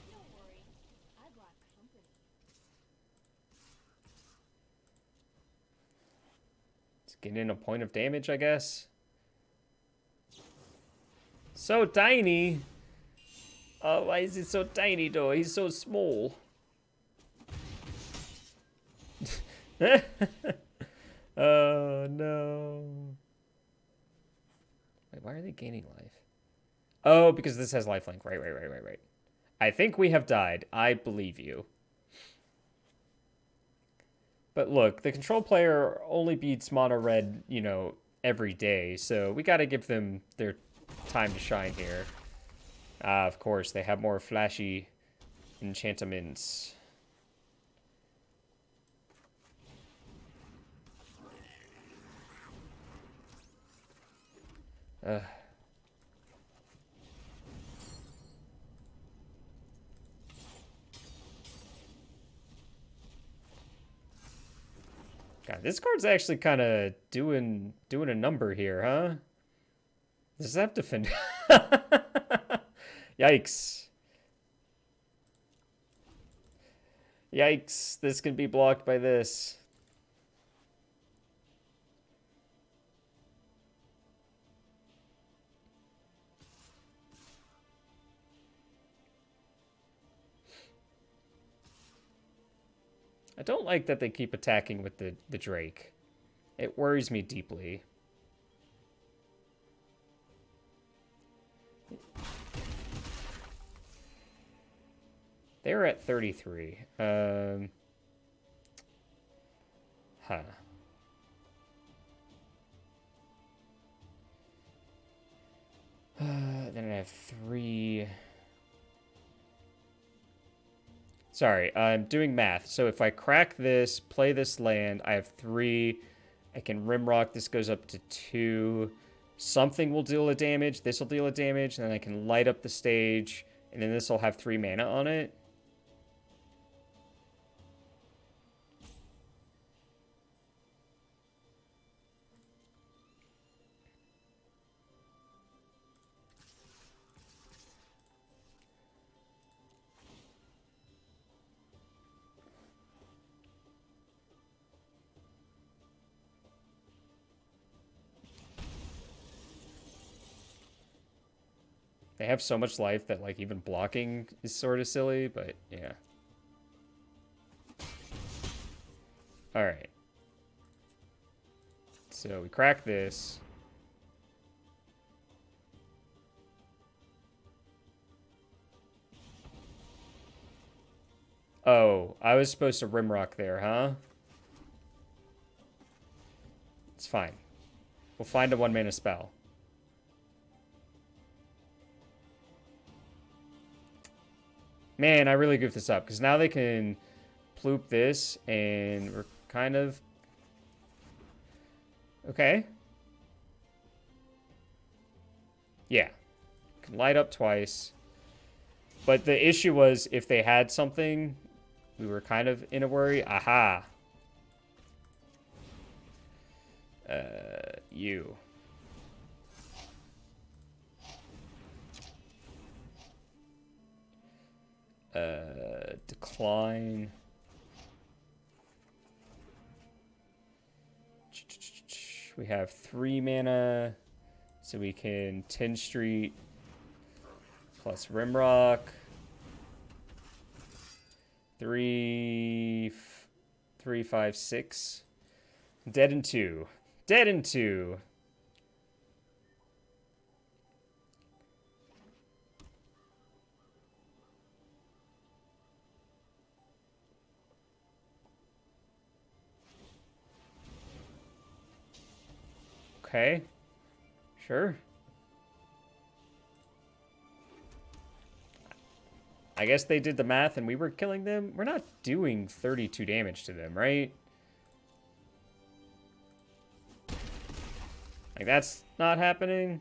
Don't worry, I brought company. Let's get in a point of damage, I guess. So tiny. Oh, why is he so tiny though? He's so small. Oh no. Wait, why are they gaining life? Oh, because this has lifelink. Right. I think we have died. I believe you. But look, the control player only beats mono red, you know, every day, so we gotta give them their time to shine here. Of course, they have more flashy enchantments. Ugh. God, this card's actually kind of doing a number here, huh? Does that have defend? Yikes. Yikes, this can be blocked by this. I don't like that they keep attacking with the Drake. It worries me deeply. They're at 33. Huh. Then I have 3. Sorry, I'm doing math. So if I crack this, play this land, I have 3. I can Rimrock. This goes up to 2. Something will deal a damage. This will deal a damage. And then I can light up the stage. And then this will have 3 mana on it. They have so much life that, like, even blocking is sort of silly, but yeah. Alright. So we crack this. Oh, I was supposed to Rimrock there, huh? It's fine. We'll find a 1-mana spell. Man, I really goofed this up, because now they can ploop this, and we're kind of... Okay. Yeah. Can light up twice. But the issue was, if they had something, we were kind of in a worry. Aha. You. Decline. We have 3 mana, so we can 10 Street plus Rimrock. 3, 5, 6. Dead in 2. Dead in 2. Okay. Sure. I guess they did the math and we were killing them. We're not doing 32 damage to them, right? Like, that's not happening.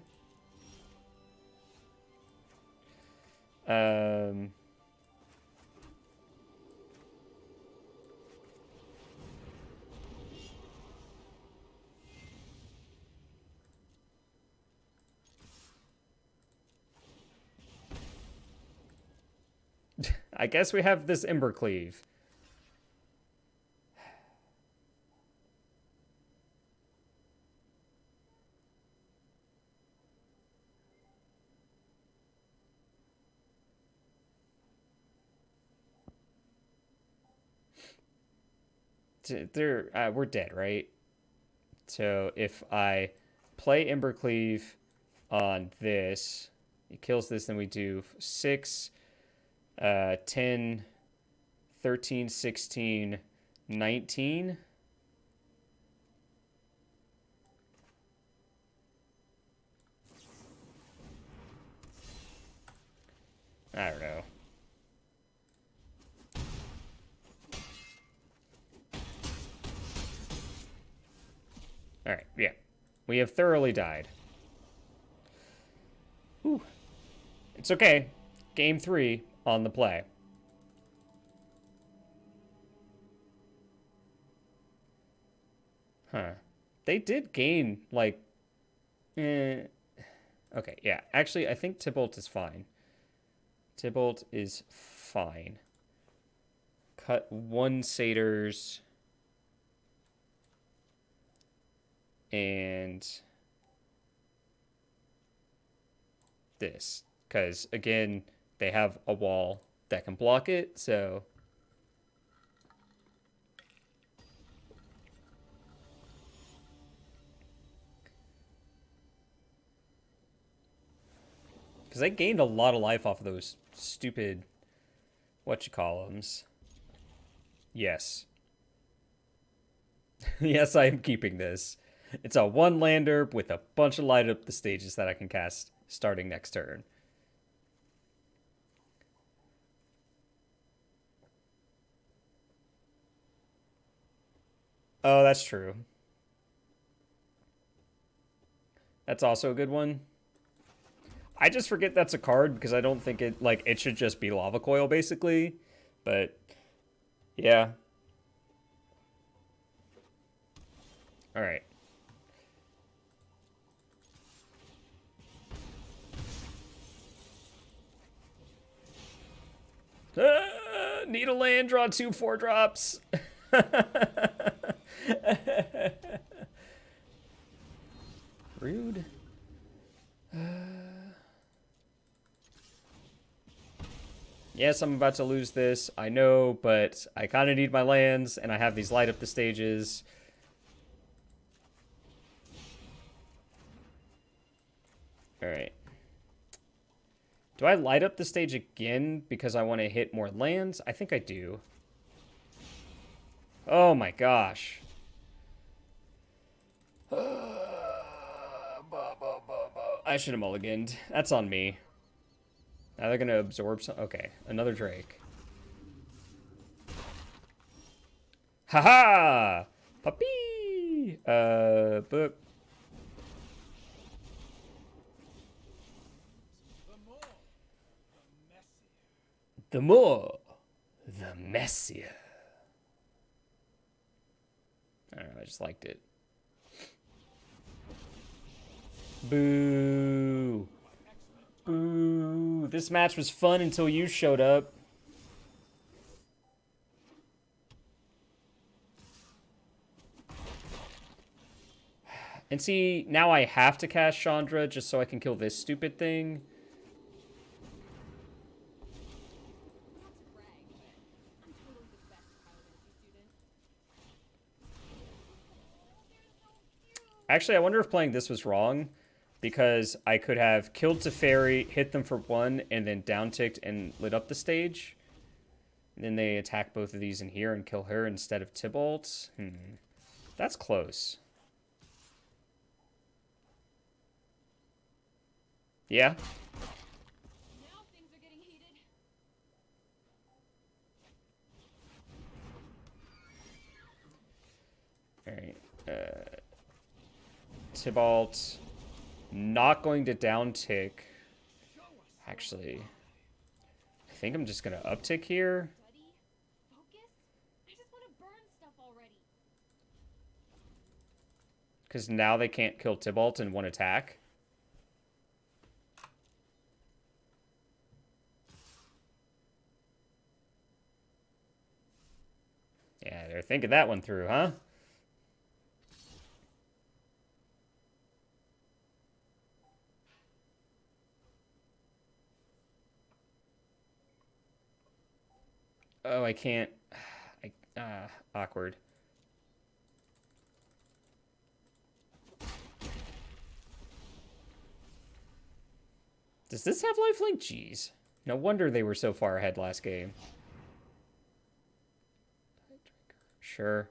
I guess we have this Embercleave. We're dead, right? So if I play Embercleave on this, it kills this, then we do 6, 10, 13, 16, 19. I don't know. Alright, yeah. We have thoroughly died. Whew. It's okay. Game 3 on the play. Huh. They did gain, like... Okay, yeah. Actually, I think Tybalt is fine. Tybalt is fine. Cut 1 Satyrs. And... this. Because, again, they have a wall that can block it, so... Because I gained a lot of life off of those stupid whatchamacallums. Yes. Yes, I am keeping this. It's a 1-lander with a bunch of light up the stages that I can cast starting next turn. Oh, that's true. That's also a good one. I just forget that's a card because I don't think it, like, it should just be Lava Coil, basically. But, yeah. Alright. Need a land, draw 2 4-drops. Rude. Yes, I'm about to lose this. I know, but I kind of need my lands, and I have these light up the stages. Alright. Do I light up the stage again because I want to hit more lands? I think I do. Oh my gosh. I should have mulliganed. That's on me. Now they're going to absorb some... Okay, another Drake. Haha! Puppy! But... The more, the messier. I don't know, I just liked it. Boo. Boo. This match was fun until you showed up. And see, now I have to cast Chandra just so I can kill this stupid thing. Not to brag, but I'm totally the best pyromancy student. Actually, I wonder if playing this was wrong, because I could have killed Teferi, hit them for 1, and then down-ticked and lit up the stage. And then they attack both of these in here and kill her instead of Tybalt. That's close. Yeah. Now things are getting heated. Alright. Tybalt. Not going to down-tick. Actually, I think I'm just going to up-tick here. Buddy, focus. I just want to burn stuff already. Because now they can't kill Tybalt in one attack. Yeah, they're thinking that one through, huh? Oh, I can't. Awkward. Does this have lifelink? Jeez. No wonder they were so far ahead last game. Sure.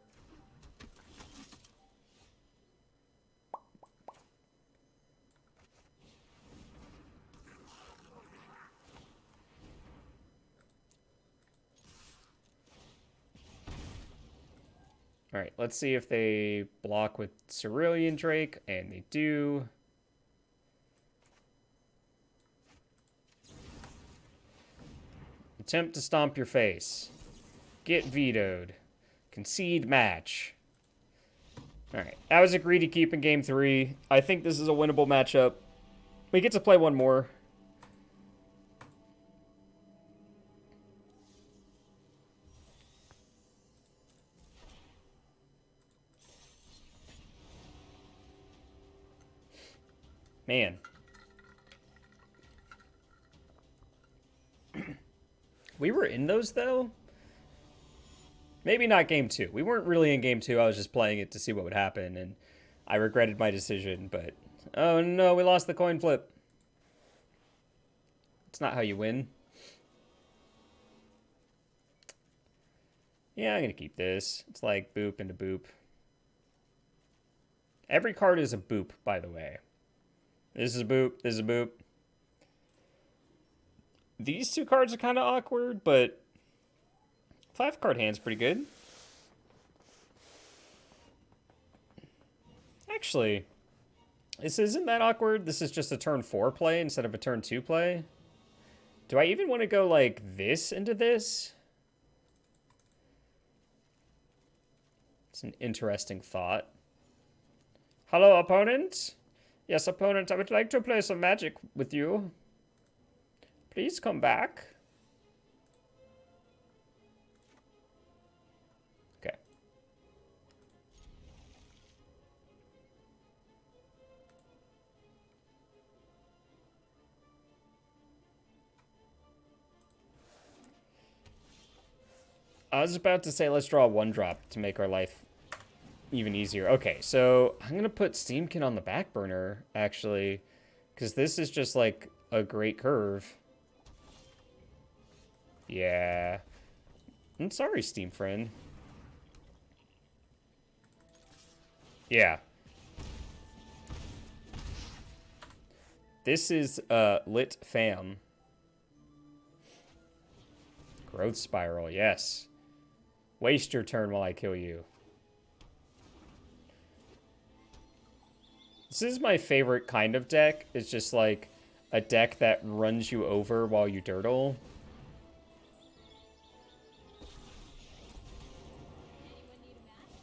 Alright, let's see if they block with Cerulean Drake, and they do. Attempt to stomp your face. Get vetoed. Concede match. Alright, that was a greedy keep in game 3. I think this is a winnable matchup. We get to play one more. Man. We were in those, though? Maybe not game 2. We weren't really in game 2. I was just playing it to see what would happen, and I regretted my decision, but... Oh no, we lost the coin flip. It's not how you win. Yeah, I'm gonna keep this. It's like boop into boop. Every card is a boop, by the way. This is a boop, this is a boop. These two cards are kind of awkward, but 5-card hand's pretty good. Actually, this isn't that awkward. This is just a turn 4 play instead of a turn 2 play. Do I even want to go like this into this? It's an interesting thought. Hello, opponent? Yes, opponent, I would like to play some Magic with you. Please come back. Okay. I was about to say let's draw a 1-drop to make our life even easier. Okay, so I'm going to put Steamkin on the back burner, actually, because this is just like a great curve. Yeah. I'm sorry, Steam friend. Yeah. This is Lit Fam. Growth Spiral, yes. Waste your turn while I kill you. This is my favorite kind of deck. It's just like a deck that runs you over while you dirtle. Anyone need a match?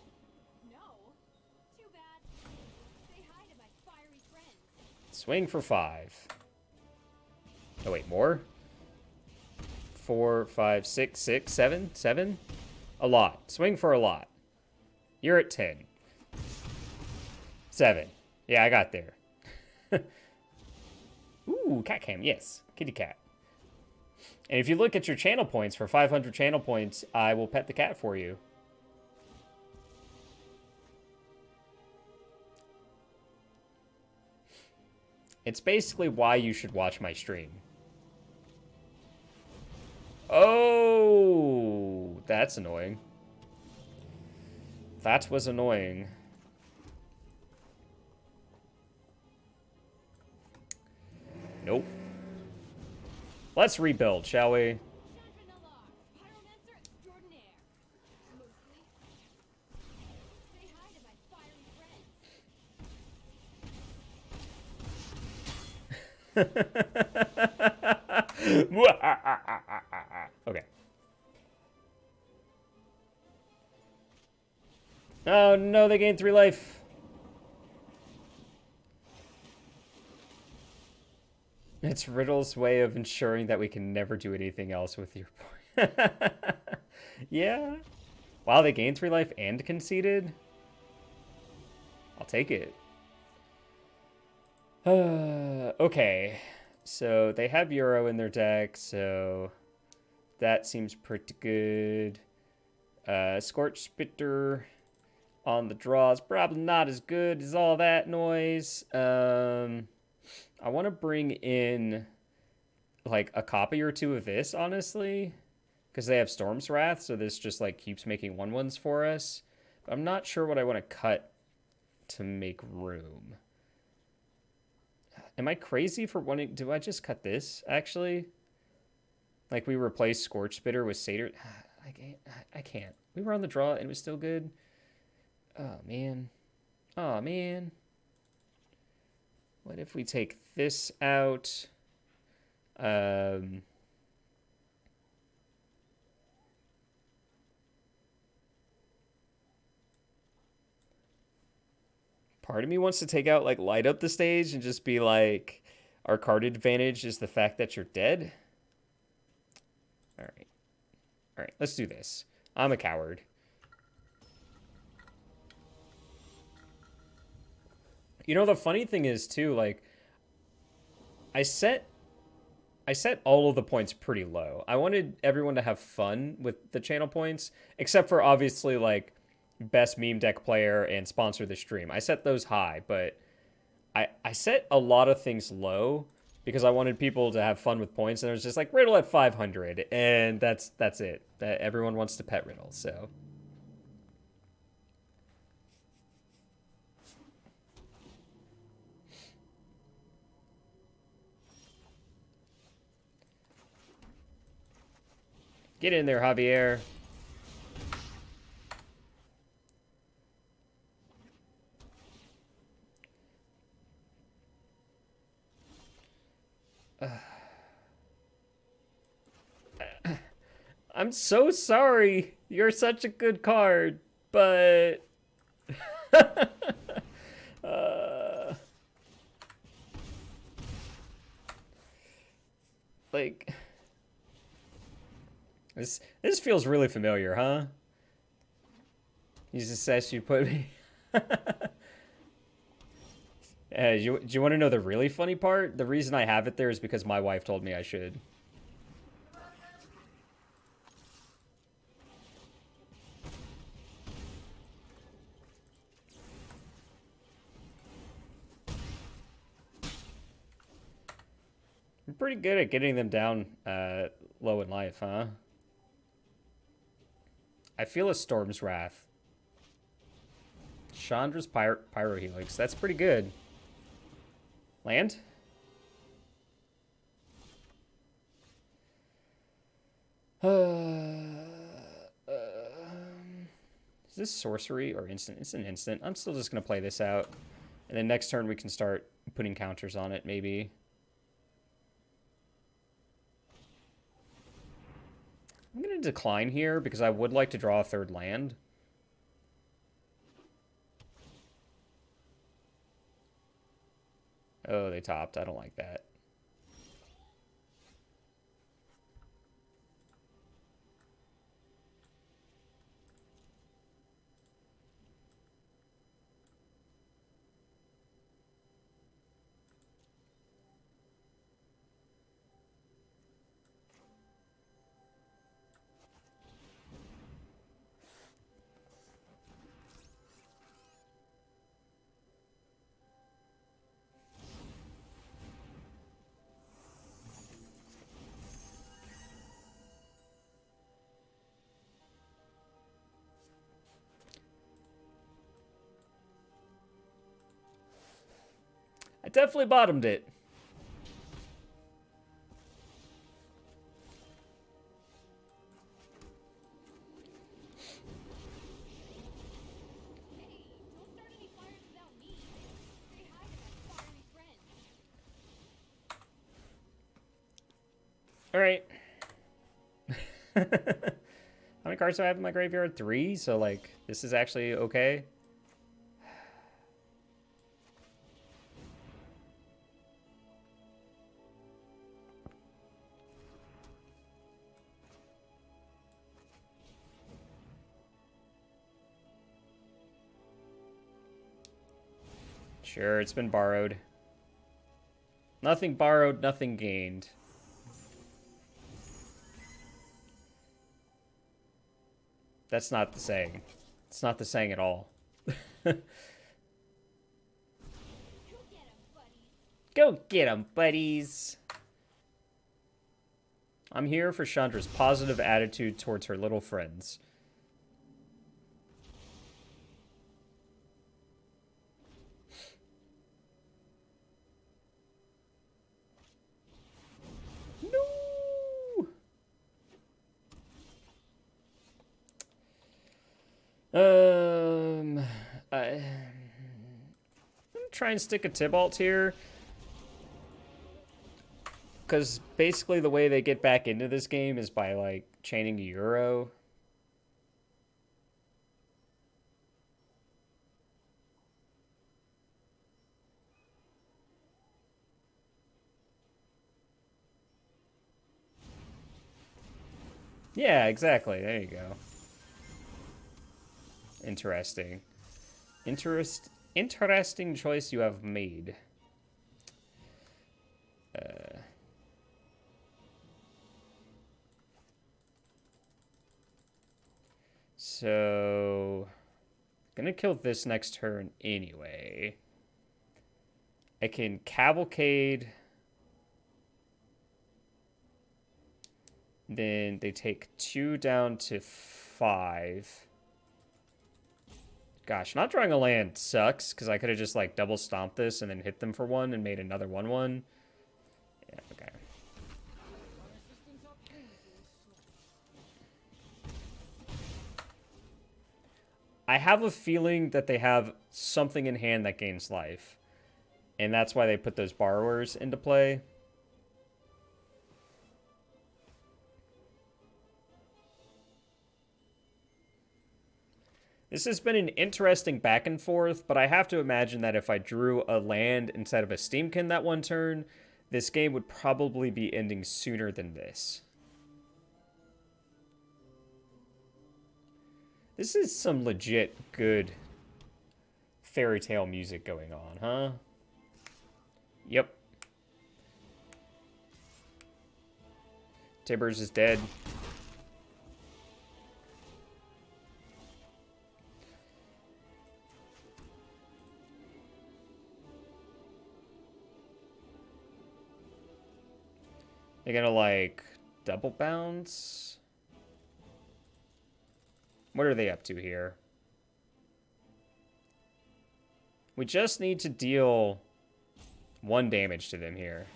No. Too bad. Say hi to my fiery friends. Swing for 5. Oh, wait, more? 4, 5, 6, 6, 7? 7? A lot. Swing for a lot. You're at 10. 7. Yeah, I got there. Ooh, cat cam, yes. Kitty cat. And if you look at your channel points, for 500 channel points, I will pet the cat for you. It's basically why you should watch my stream. Oh, that's annoying. That was annoying. Nope. Let's rebuild, shall we? Okay. Oh no, they gained 3 life. It's Riddle's way of ensuring that we can never do anything else with your point. Yeah. Wow, they gained 3 life and conceded? I'll take it. Okay. So they have Euro in their deck, so that seems pretty good. Scorch Spitter on the draw is probably not as good as all that noise. I want to bring in like a copy or two of this, honestly, because they have Storm's Wrath, so this just like keeps making 1/1s for us. But I'm not sure what I want to cut to make room. Am I crazy for wanting... Do I just cut this, actually? Like, we replace Scorch Spitter with Satyr... I can't. We were on the draw, and it was still good. Oh, man. Oh, man. What if we take this out? Part of me wants to take out, like, light up the stage and just be like, our card advantage is the fact that you're dead. All right. All right, let's do this. I'm a coward. You know, the funny thing is, too, like, I set all of the points pretty low. I wanted everyone to have fun with the channel points, except for, obviously, like, best meme deck player and sponsor the stream. I set those high, but I set a lot of things low because I wanted people to have fun with points, and it was just like, Riddle at 500, and that's it. Everyone wants to pet Riddle, so... Get in there, Javier. I'm so sorry. You're such a good card, but... like... This feels really familiar, huh? He just says you put me... do you want to know the really funny part? The reason I have it there is because my wife told me I should. I'm pretty good at getting them down low in life, huh? I feel a Storm's Wrath. Chandra's Pyro Helix. That's pretty good. Land? Is this sorcery or instant? It's an instant. I'm still just going to play this out. And then next turn we can start putting counters on it, maybe. I'm going to decline here because I would like to draw a third land. Oh, they topped. I don't like that. definitely bottomed it. Hey, don't start any fires without me. Say hi to my fiery friends. All right. How many cards do I have in my graveyard? 3, so like this is actually okay. Sure, it's been borrowed. Nothing borrowed, nothing gained. That's not the saying. It's not the saying at all. Go get 'em, buddies. Go get 'em, buddies. I'm here for Chandra's positive attitude towards her little friends. No! I'm gonna try and stick a Tybalt here. Because basically the way they get back into this game is by, like, chaining a Euro. Yeah, exactly. There you go. Interesting. Interesting choice you have made. So, gonna kill this next turn anyway. I can Cavalcade. Then they take 2 down to 5. Gosh, not drawing a land sucks, because I could have just, like, double stomped this and then hit them for 1 and made another 1/1. Yeah, okay. My assistants are painfully slow. I have a feeling that they have something in hand that gains life. And that's why they put those borrowers into play. This has been an interesting back and forth, but I have to imagine that if I drew a land instead of a Steamkin that one turn, this game would probably be ending sooner than this. This is some legit good fairy tale music going on, huh? Yep. Tibbers is dead. They're gonna, like, double bounce? What are they up to here? We just need to deal 1 damage to them here.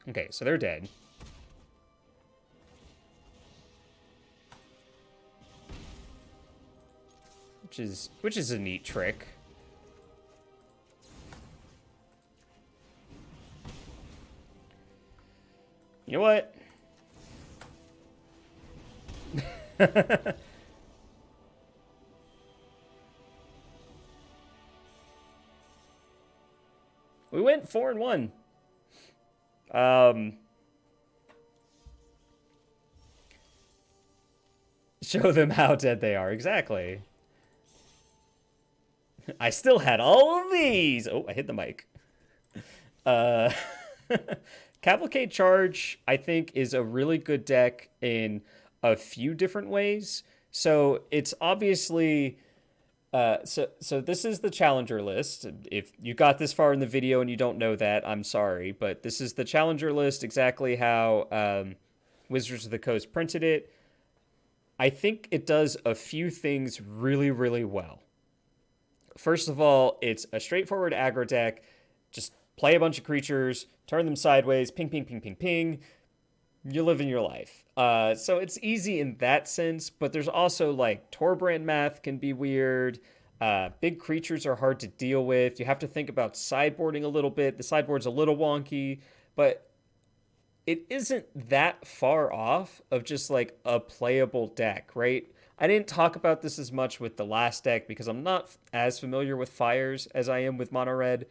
Okay, so they're dead. Which is a neat trick. You know what? We went 4-1. Show them how dead they are. Exactly. I still had all of these. Oh, I hit the mic. Cavalcade Charge, I think, is a really good deck in a few different ways. So it's obviously... So this is the challenger list. If you got this far in the video and you don't know that, I'm sorry. But this is the challenger list, exactly how Wizards of the Coast printed it. I think it does a few things really, really well. First of all, it's a straightforward aggro deck. Just play a bunch of creatures, turn them sideways, ping, ping, ping, ping, ping. You're living your life. So it's easy in that sense, but there's also like Torbrand math can be weird. Big creatures are hard to deal with. You have to think about sideboarding a little bit. The sideboard's a little wonky, but it isn't that far off of just like a playable deck, right? I didn't talk about this as much with the last deck because I'm not as familiar with fires as I am with mono red.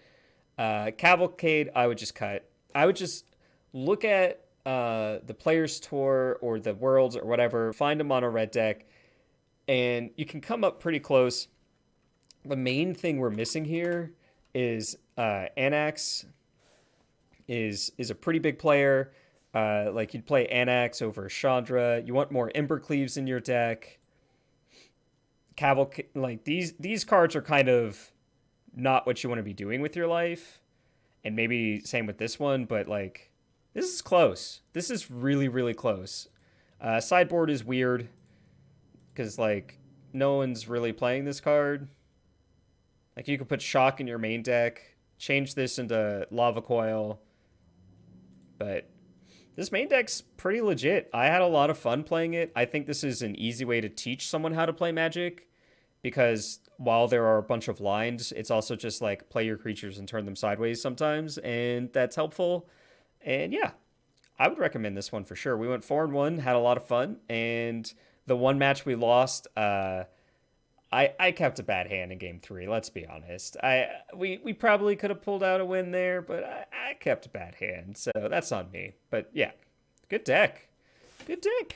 Cavalcade, I would just cut. I would just look at the Players Tour or the Worlds or whatever, find a mono red deck, and you can come up pretty close. The main thing we're missing here is Anax is a pretty big player. Like you'd play Anax over Chandra. You want more Embercleaves in your deck. Cavalcade, like these cards are kind of not what you want to be doing with your life. And maybe same with this one, but like this is close. This is really, really close. Sideboard is weird because like no one's really playing this card. Like you could put Shock in your main deck, change this into Lava Coil, but this main deck's pretty legit. I had a lot of fun playing it. I think this is an easy way to teach someone how to play Magic because while there are a bunch of lines, it's also just like play your creatures and turn them sideways sometimes, and that's helpful. And yeah, I would recommend this one for sure. We went 4-1, had a lot of fun, and the one match we lost, I kept a bad hand in game 3. Let's be honest. We probably could have pulled out a win there, but I kept a bad hand, so that's on me. But yeah, good deck, good deck.